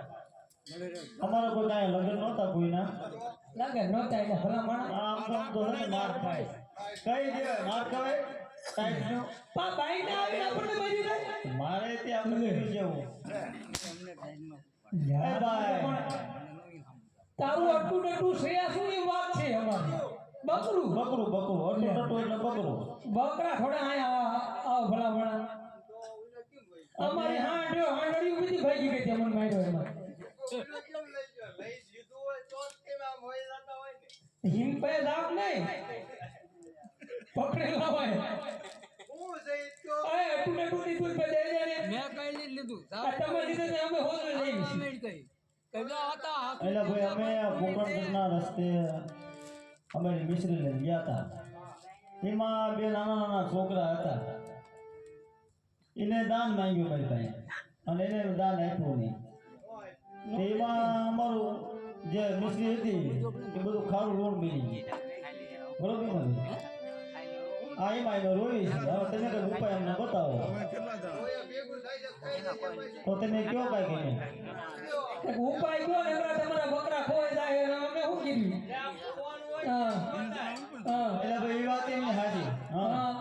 અમારા કોઈ કાંઈ લગ્ન નહોતા કોઈના
લગન નહોતા એટલે ભલા માણસ
આમ તો હે માર ખાય કઈ દે માર ખાય ટાઈપનો
પા બાઈ ના આવી આપણને બાજી દે
મારે ત્યાં આપણે જવું એ ભાઈ
તારું અટું ટટું શ્રેયા શું એ વાત છે અમારી બકરું
બકરું બકરું અટું ટટું એટલે બકરું
બકરા થોડા આયા આવ ભલા ભલા અમારી હાંડળી બધી ભાગી ગઈ હતી અમને માર્યો એમાં હિમ પે લાગ નહીં પકડેલા હોય અરે અટું ટટું દીધું પે દે દે મેં કઈ નહીં લીધું તમે લીધું ને અમે હોલ લઈ કઈ કઈલા હતા
એટલે ભાઈ અમે પોકરણના રસ્તે અમે મિશ્રી લઈને ગયા હતા એમાં બે નાના નાના છોકરા હતા એને દાન માંગ્યું મારી પાસે અને એને દાન આપ્યું નહીં એમાં અમારું જે મિશ્રી હતી એ બધું ખારું લોણ મિલી ગયું બરોબર ને હા એમાં એમાં રોઈ છે હવે તમે કઈ ઉપાય અમને બતાવો તો તમે કયો કાંઈ કહીએ
ઉપાય કયો ને તમારા બકરા ખોવાઈ જાય એટલે અમે શું કીધું હા
એટલે ભાઈ એ વાત એમની હાજી હા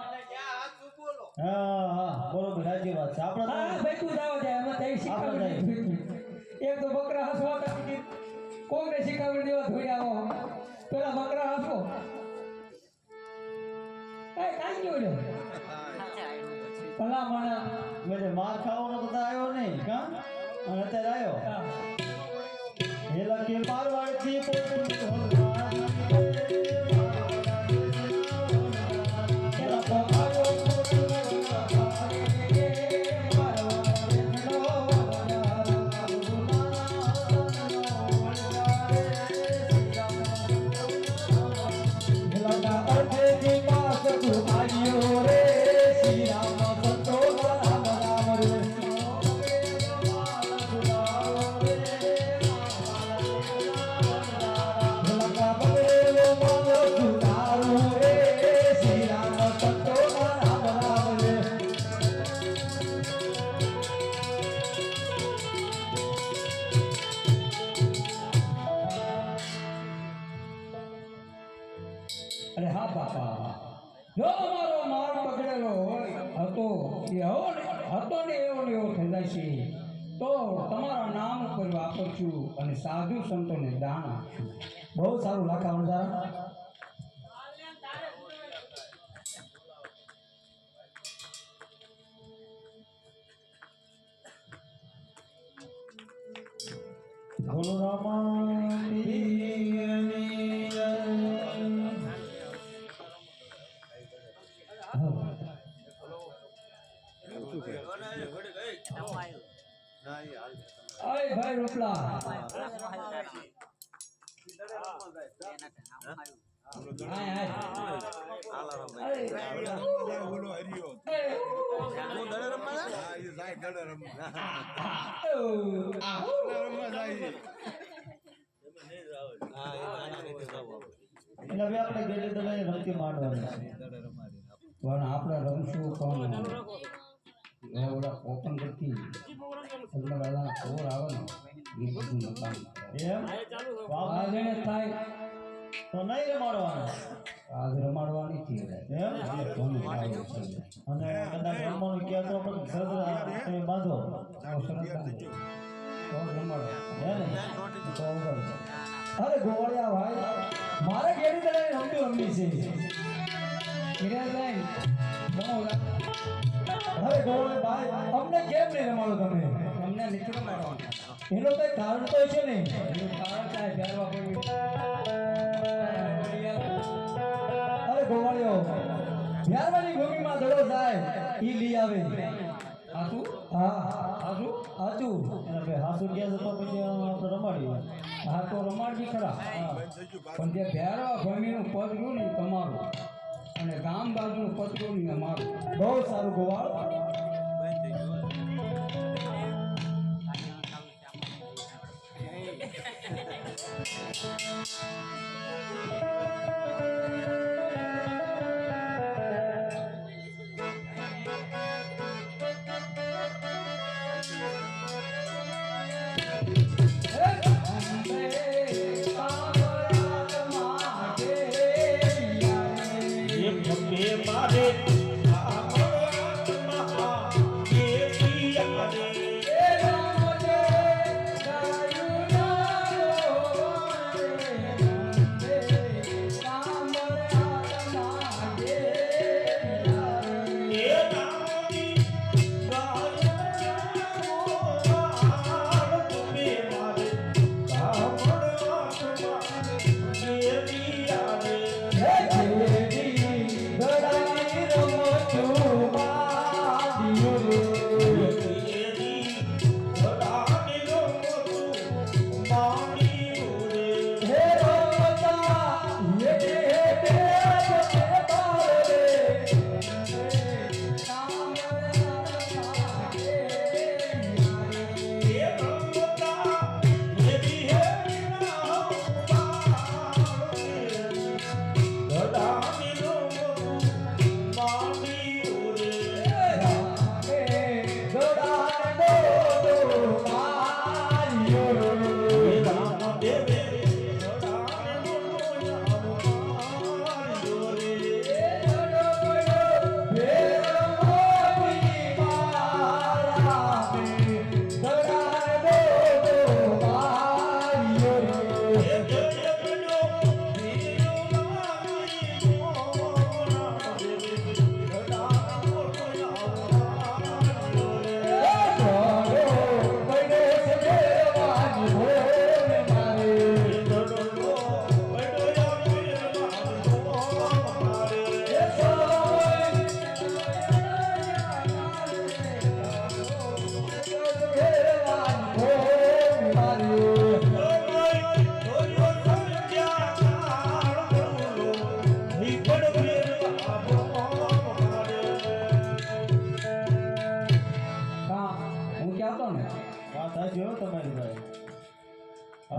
હા બરોબર સાચી વાત છે આપણે
હા ભાઈ તું જાવ જાય અમે તઈ શીખવાડી એક તો બકરા હસવા કોંગ્રેસ શીખવાડી દેવા ધોઈ આવો પેલા વળ્યો કલા મને
મેં માર ખાવાનો તો આવ્યો નહીં કા અને અત્યારે આવ્યો એ લખી મારવાડથી
અરે હા બાપા જો અમારો માર પકડેલો હતો ને એવો ને એવો થઈ જાય છે તો તમારા નામ ઉપર વાપરશું અને સાધુ સંતોને દાન આપશું.
બહુ સારું લાખા વણઝારા. બોલો રામા પીરની જય.
અરે ભાઈ રૂપલા
એટલે હવે આપણે ગેલે દલાઈ રમતી માંડવાની છે.
પણ આપણે રમશું કોણ ઓલા ઓપન કરતી દાદાના ખબર આવે ને એ બધું મકાન
એમ
આ જેને થાય
તો નહીં રમાડવાના
આજ રમાડવાની છે
એમ
ઘણું સારું છે.
અને કદાચ રમવાનું ક્યાં તો આપણે સરસ તમે બાંધો
તો રમાડો
હે ને
તો વગર. અરે ગોવાળિયા ભાઈ મારે કેવી તરહ રમતી છે કિરાભાઈ બહુ
અરે ગોવાળે ભાઈ
અમને કેમ નહીં રમાડો તમે અમને નીચે રમાડવાનું
એનો કઈ કારણ તો છે ને
એનું કારણ થાય પહેરવા પડ્યું.
અરે ગોવાળિયો
ત્યારબાદી ભૂમિમાં દડો થાય ઈ લઈ આવે હાસુ
હા
હાસુ
હાચું અને ભાઈ હાસુ ગયા છે તો પછી આપણે રમાડીએ.
હા તો રમાડવી ખરા પણ જે ભેરવા ભૂમિનું પદ રહ્યું ને ઈ તમારું અને ગામ બાજુનું પદ રહ્યું ને અમારું.
બહુ સારું ગોવાળ.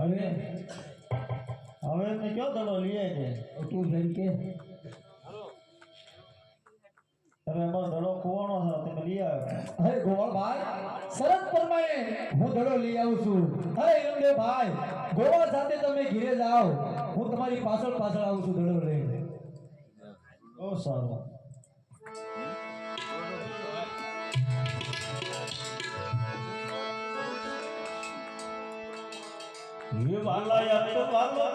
હવે
હવે એમને કયો દડો લઈએ છે
તું જેમ કે
તમે અમારો દડો ખોવાનો છે તમે લઈ આવ્યો
અરે ગોવાળભાઈ શરત પ્રમાણે હું દડો લઈ આવું છું. અરે એમને ભાઈ ગોવાળ સાથે તમે ઘીરે જાઓ, હું તમારી પાછળ પાછળ આવું છું દડો લઈને.
બહુ સારું ये वाला या तो वाला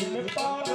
ये पार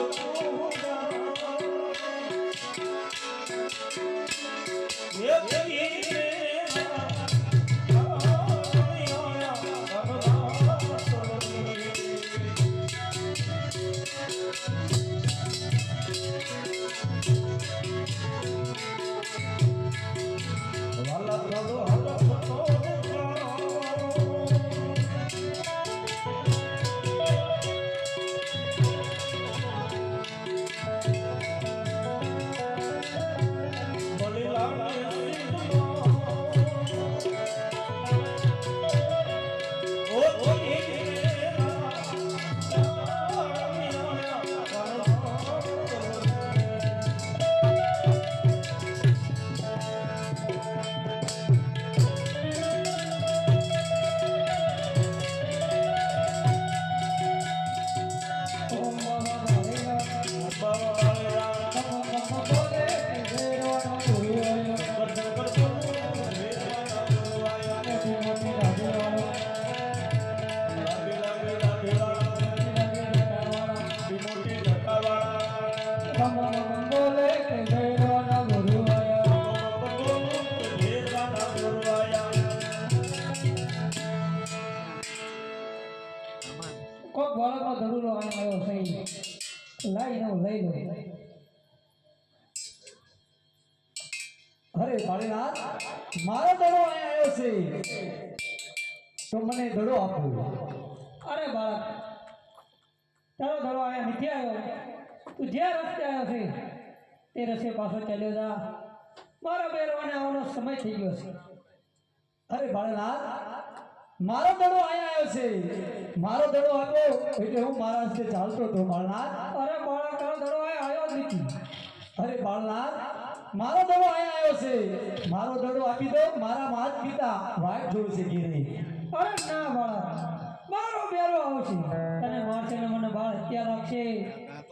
કોક બાળકનો ધડુલો આવ્યો છે, લઈ લો લઈ લો. અરે ભાળીનાથ, મારો દડો અહીંયા આવ્યો છે તો મને દડો આપો. અરે બાળક, તારો દડો અહીંયા નથી આવ્યો. તું જે રસ્તે આવ્યો છે તે રસ્તે પાછો ચાલ્યો જા. મારા બેરવાને આવવાનો સમય થઈ ગયો છે. અરે ભાળીનાથ, મારો દડો અહીંયા આવ્યો છે, મારો દડો આપો એટલે હું મારા રસ્તે ચાલતો હતો. બાળનાથ, અરે બાળક, તારો દડો અહીંયા આવ્યો જ નથી. અરે બાળનાથ, મારો દડો અહીંયા આવ્યો છે, મારો દડો આપી દો. મારા માત પિતા વાટ જોડશે ઘેરે. અરે ના બાળક, મારો બેરો આવશે, તને મારશે ને મને બાળ હત્યા લાગશે,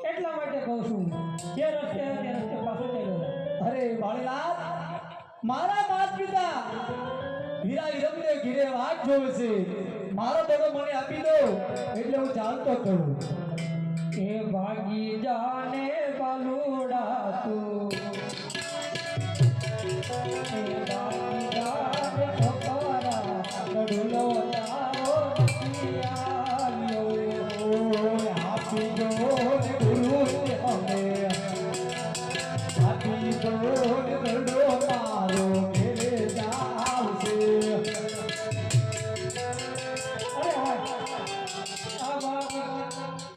એટલા માટે કહું છું જે રસ્તે આવે તે રસ્તે પાછો ચાલ્યો જા. અરે બાળનાથ, મારા માત પિતા વીરા વિરમને ઘેરે વાટ જોવે છે, મારો દડો મને આપી દો એટલે હું ચાલતો કરું. એ ભાગી જાને બાલુડા તું, એ ભાગી જાને છોકરા, ગઢુલો તારો નથી આવ્યો. આપી દો ને ગુરુ અમે, આપી દો ને દડો મારો ઘેરે જાવશે.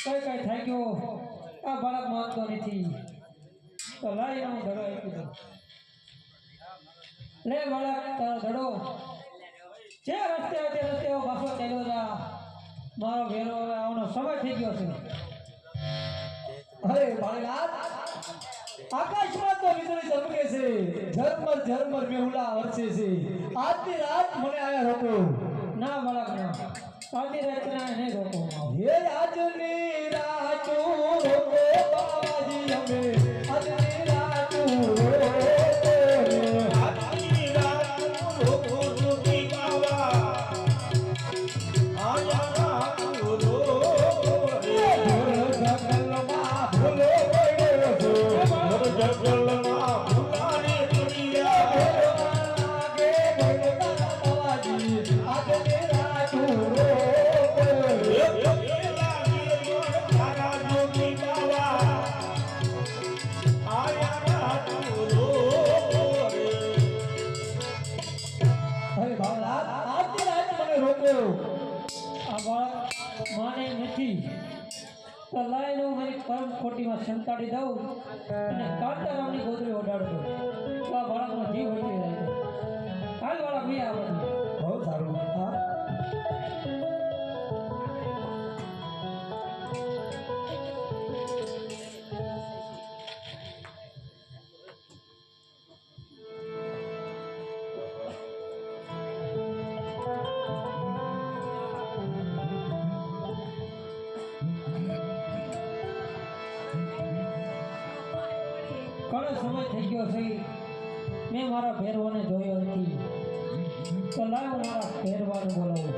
કઈ થઈ ગયો, આ બાળક માનતો નથી તો લાઈ હું ધડો આપી દઉં. લે બાળક, તારો ધડો જે રસ્તે આવે તે રસ્તે પાછો ચાલ્યો જા. મારો ઘેરો આવવાનો સમય થઈ ગયો છે. અરે બાળનાથ, આકાશમાં તો વીજળી ચમકે છે, ઝરમર ઝરમર મેહુલા વરસે છે. આજની રાત મને આયા રોકો. ના બાળક ના, આજની રાત નહીં રોકો. હે આજની રાત રોકો બાવાજી અમે, આજની રાત રોકો.
આજની રાત રોકો રૂપી બાવા, આયા રાત રોકો રે.
જગલમાં ભૂલો પડ્યો છો,
જગલમાં ભૂલાની દુનિયા
લાગે ભગવાન બાવાજી, આજની રાત રોકો. આ બાળક માને નથી તો લાઈને હું મારી પરમ ખોટીમાં સંતાડી દઉં અને કાંતારામની ગોદરી ઓઢાડ દઉં તો આ બાળકનો જીવ વધી જાય છે. આવી આવડે
બહુ સારું હા
ઘણો સમય થઈ ગયો છે મેં મારા ભેરવાને જોયો નથી તો લાવ મારા ભેરવાને બોલાવું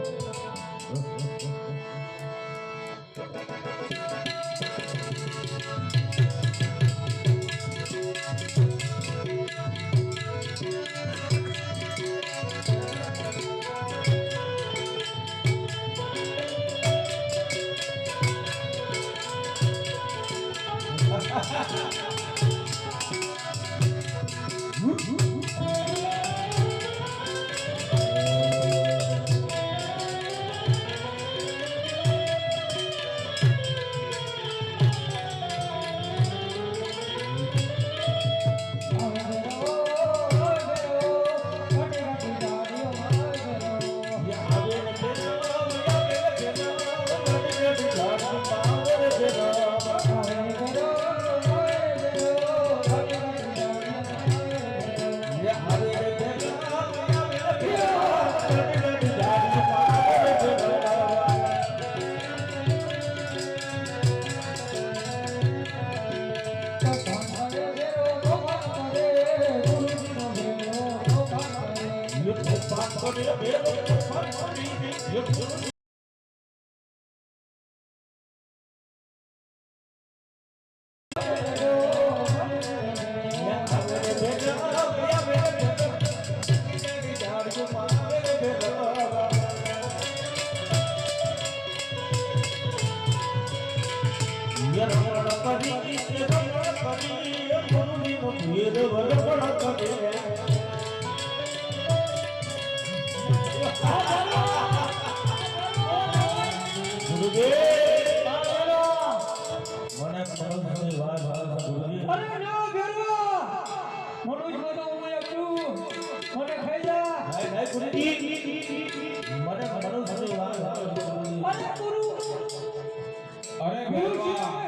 અરે ભેરવા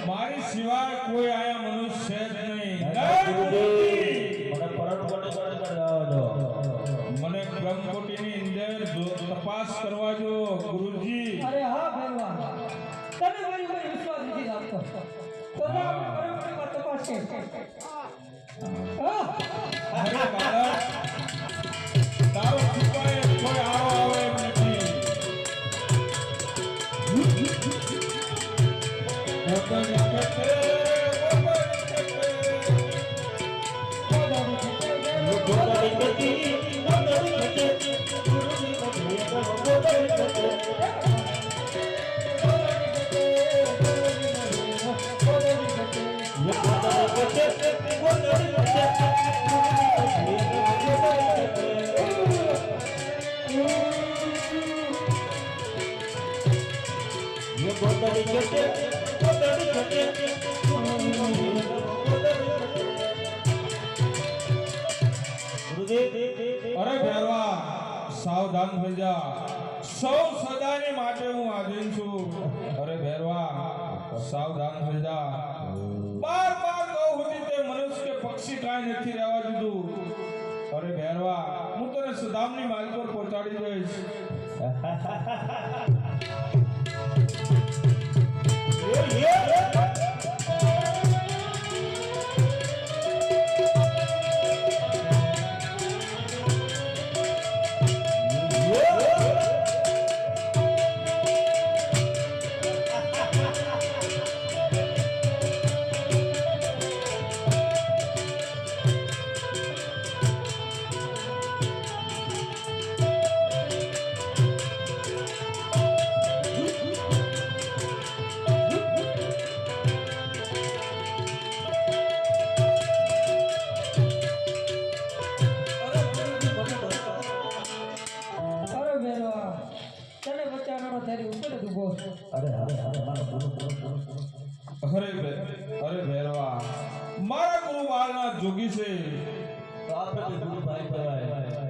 મારી સિવાય કોઈ આયા મનુષ્ય જ નહીં મને બ્રહ્મકોટીની અંદર તપાસ કરવા જો ગુરુજી
અરે હા ભેરવા તને મારી ઉપર વિશ્વાસ નથી આપતો તો આપણે પરમપરીમાં તપાસ છે
અરે બાળક તારો છુપાય કોઈ આવો આવે એમ નથી અરે ભેરવા સાવધાન થઈ જા સૌ સદાની માટે હું આધીન છું અરે ભેરવા સાવધાન થઈ જા બાર બાર કહું સુધી તે મનુષ્ય કે પક્ષી કાંઈ નથી રહેવા દીધું અરે ભેરવા હું તને સદામની માલ પર પહોંચાડી દઈશ અરે ભેરવા મારા ગુરુ બાળના જોગી છે
તો આપણે ગુરુ ભાઈ કહેવાય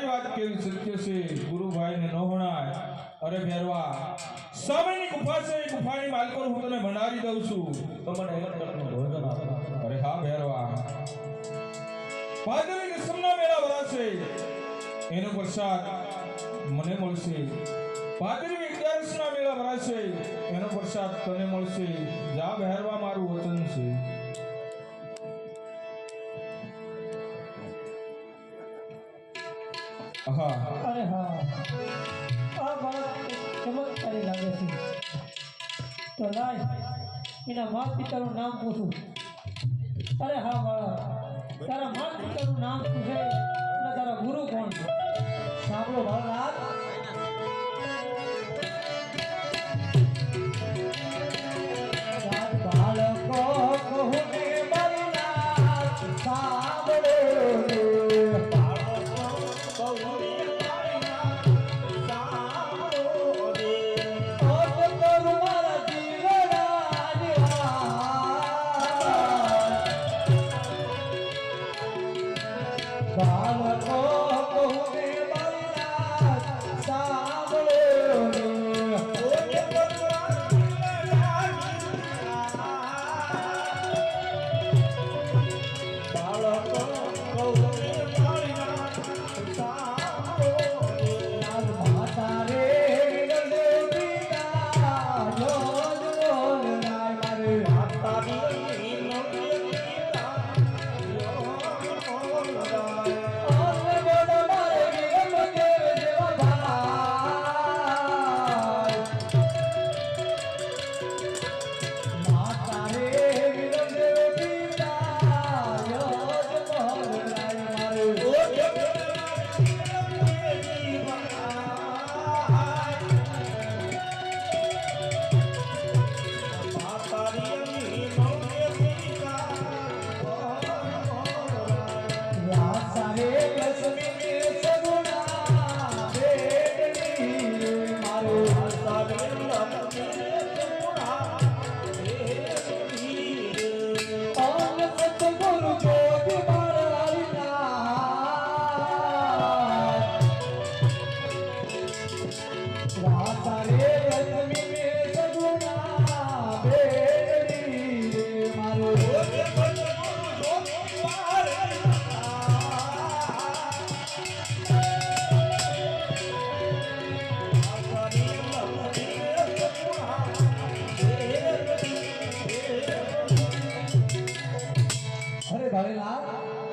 તમારી વાત કેવી સત્ય છે ગુરુભાઈને ન હોણાય અરે ભેરવા સામેની ગુફા છે એ ગુફાની માલકો હું તને ભંડારી દઉં છું તો મને એક ટકનું ભોજન આપો અરે હા ભેરવા ભાદરવી દસમના મેળા ભરાશે એનો પ્રસાદ મને મળશે ભાદરવી 11ના મેળા ભરાશે એનો પ્રસાદ તને મળશે જા ભેરવા મારું વચન છે હા
અરે હા આ બાળક ચમત્કારી લાગે છે તો લાય એના માતા પિતાનું નામ પૂછું અરે હા બાળક તારા માતા પિતાનું નામ શું છે અને તારા ગુરુ કોણ છે સાંભળો બાળક બાળકો કહું ને બાળક સાંભળો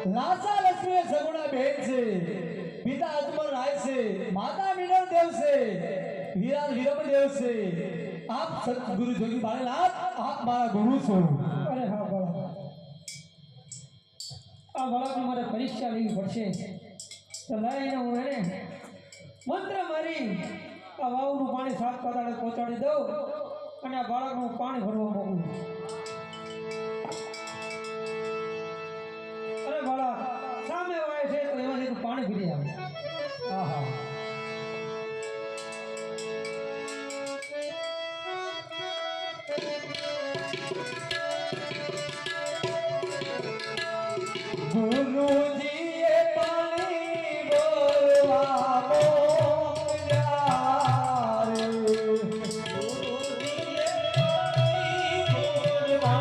લાસા લક્ષ્મી સગુણા બેન છે પિતા અજમલ રાય છે માતા મિનલ દેવ છે વીરા વીરમ દેવ છે આપ સતગુરુ જોગી બાળાનાથ આપ મારા ગુરુ છો અરે હા બાળક આ બાળકની મારે પરીક્ષા લેવી પડશે તો લઈને હું એને મંત્ર મારી આ વાવનું પાણી 7 કદાડે પહોંચાડી દઉં અને આ બાળકનું પાણી ભરવા મોકલું બાળક સામે વાય છે તો એમાંથી પાણી પી આવે આહા ગુરુજીએ પાણી બોલવા મોકલ્યા રે ગુરુજીએ પાણી બોલવા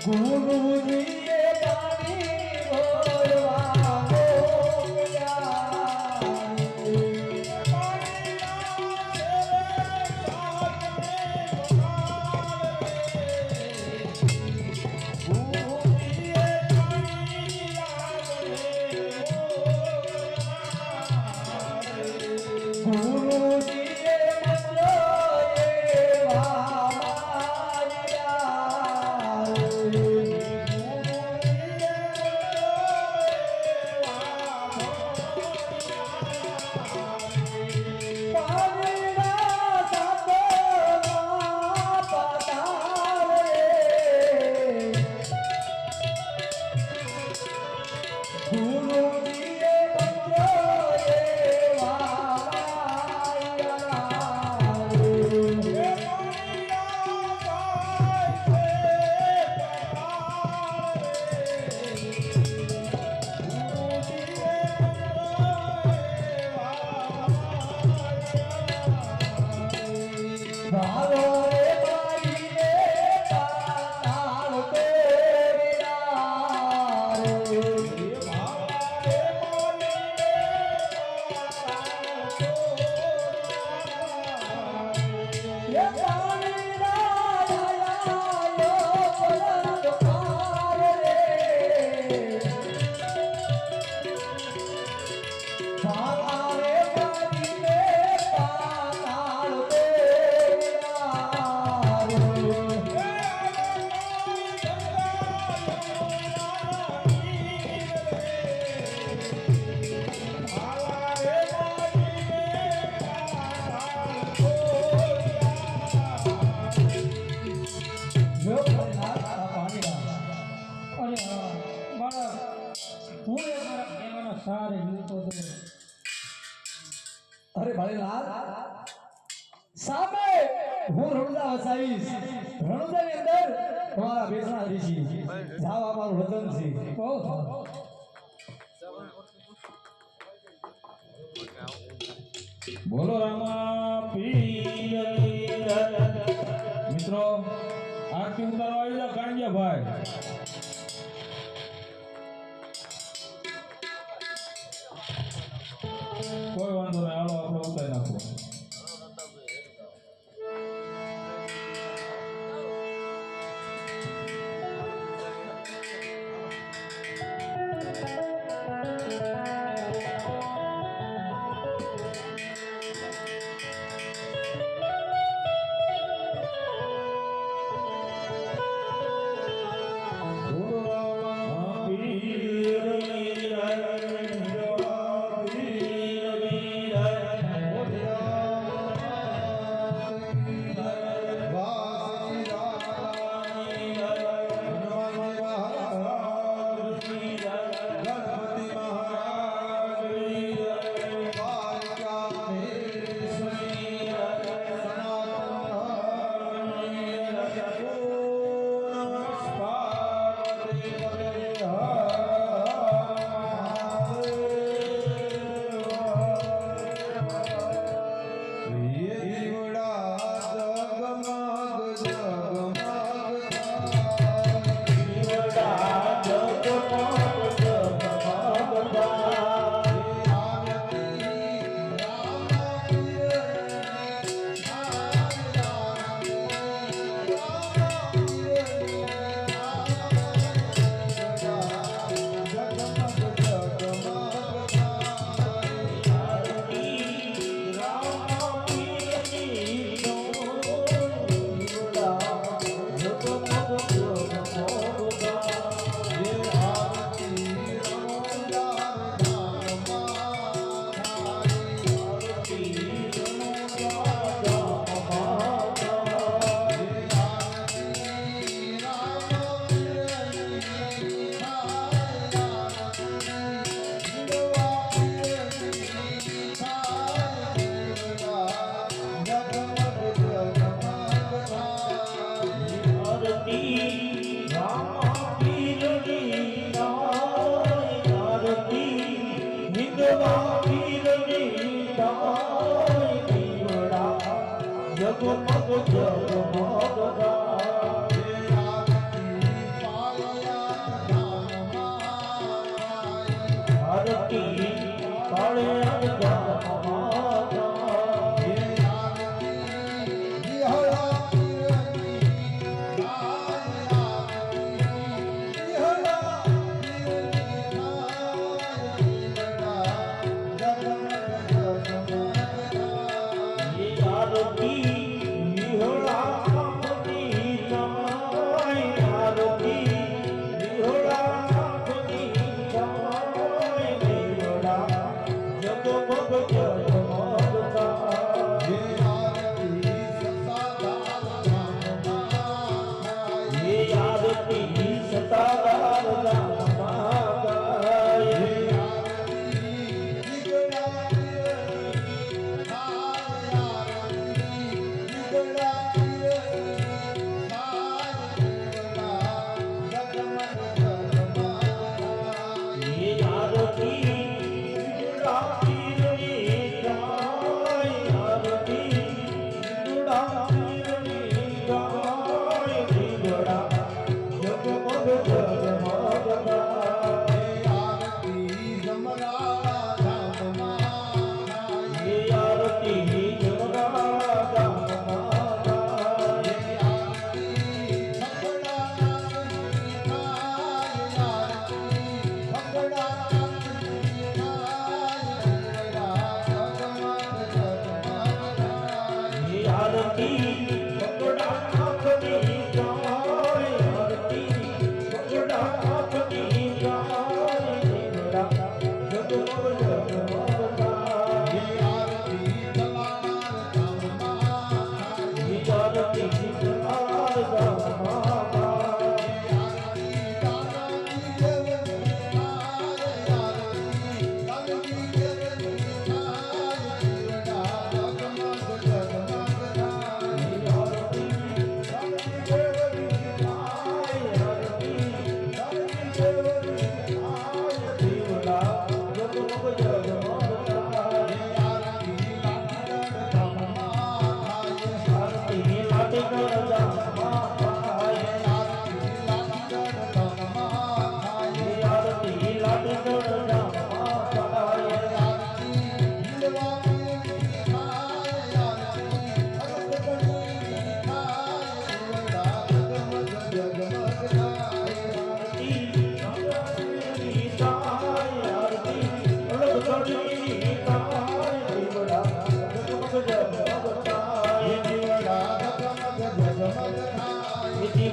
ગુરુજીએ પાણી બોલવા ગુરુજીએ મંત્ર એવા અરે ભાઈલાલ સામે હું રણુજા વસાવીશ રણુજાની અંદર તમારા બેસણા ઋષિ જાવ અમારું વતન છે
બોલો રામા પીરની જય. મિત્રો આરતી ઉતારવા આવી જાઓ કાંડિયા ભાઈ. કોઈ વાંધો નહીં, હાલો આપણે ઉતારી નાખો.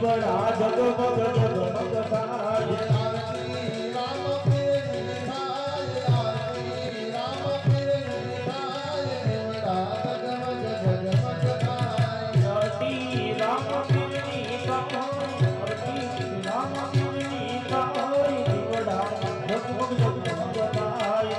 દીવડા જગમગ જગમગ થાય અતિ રામ પીરની કથા અતિ રામ પીરની કથા દીવડા જગમગ જગમગ થાય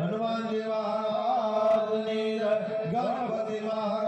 હનુમાનજી મહારાજની ગણપતિ મહારાજ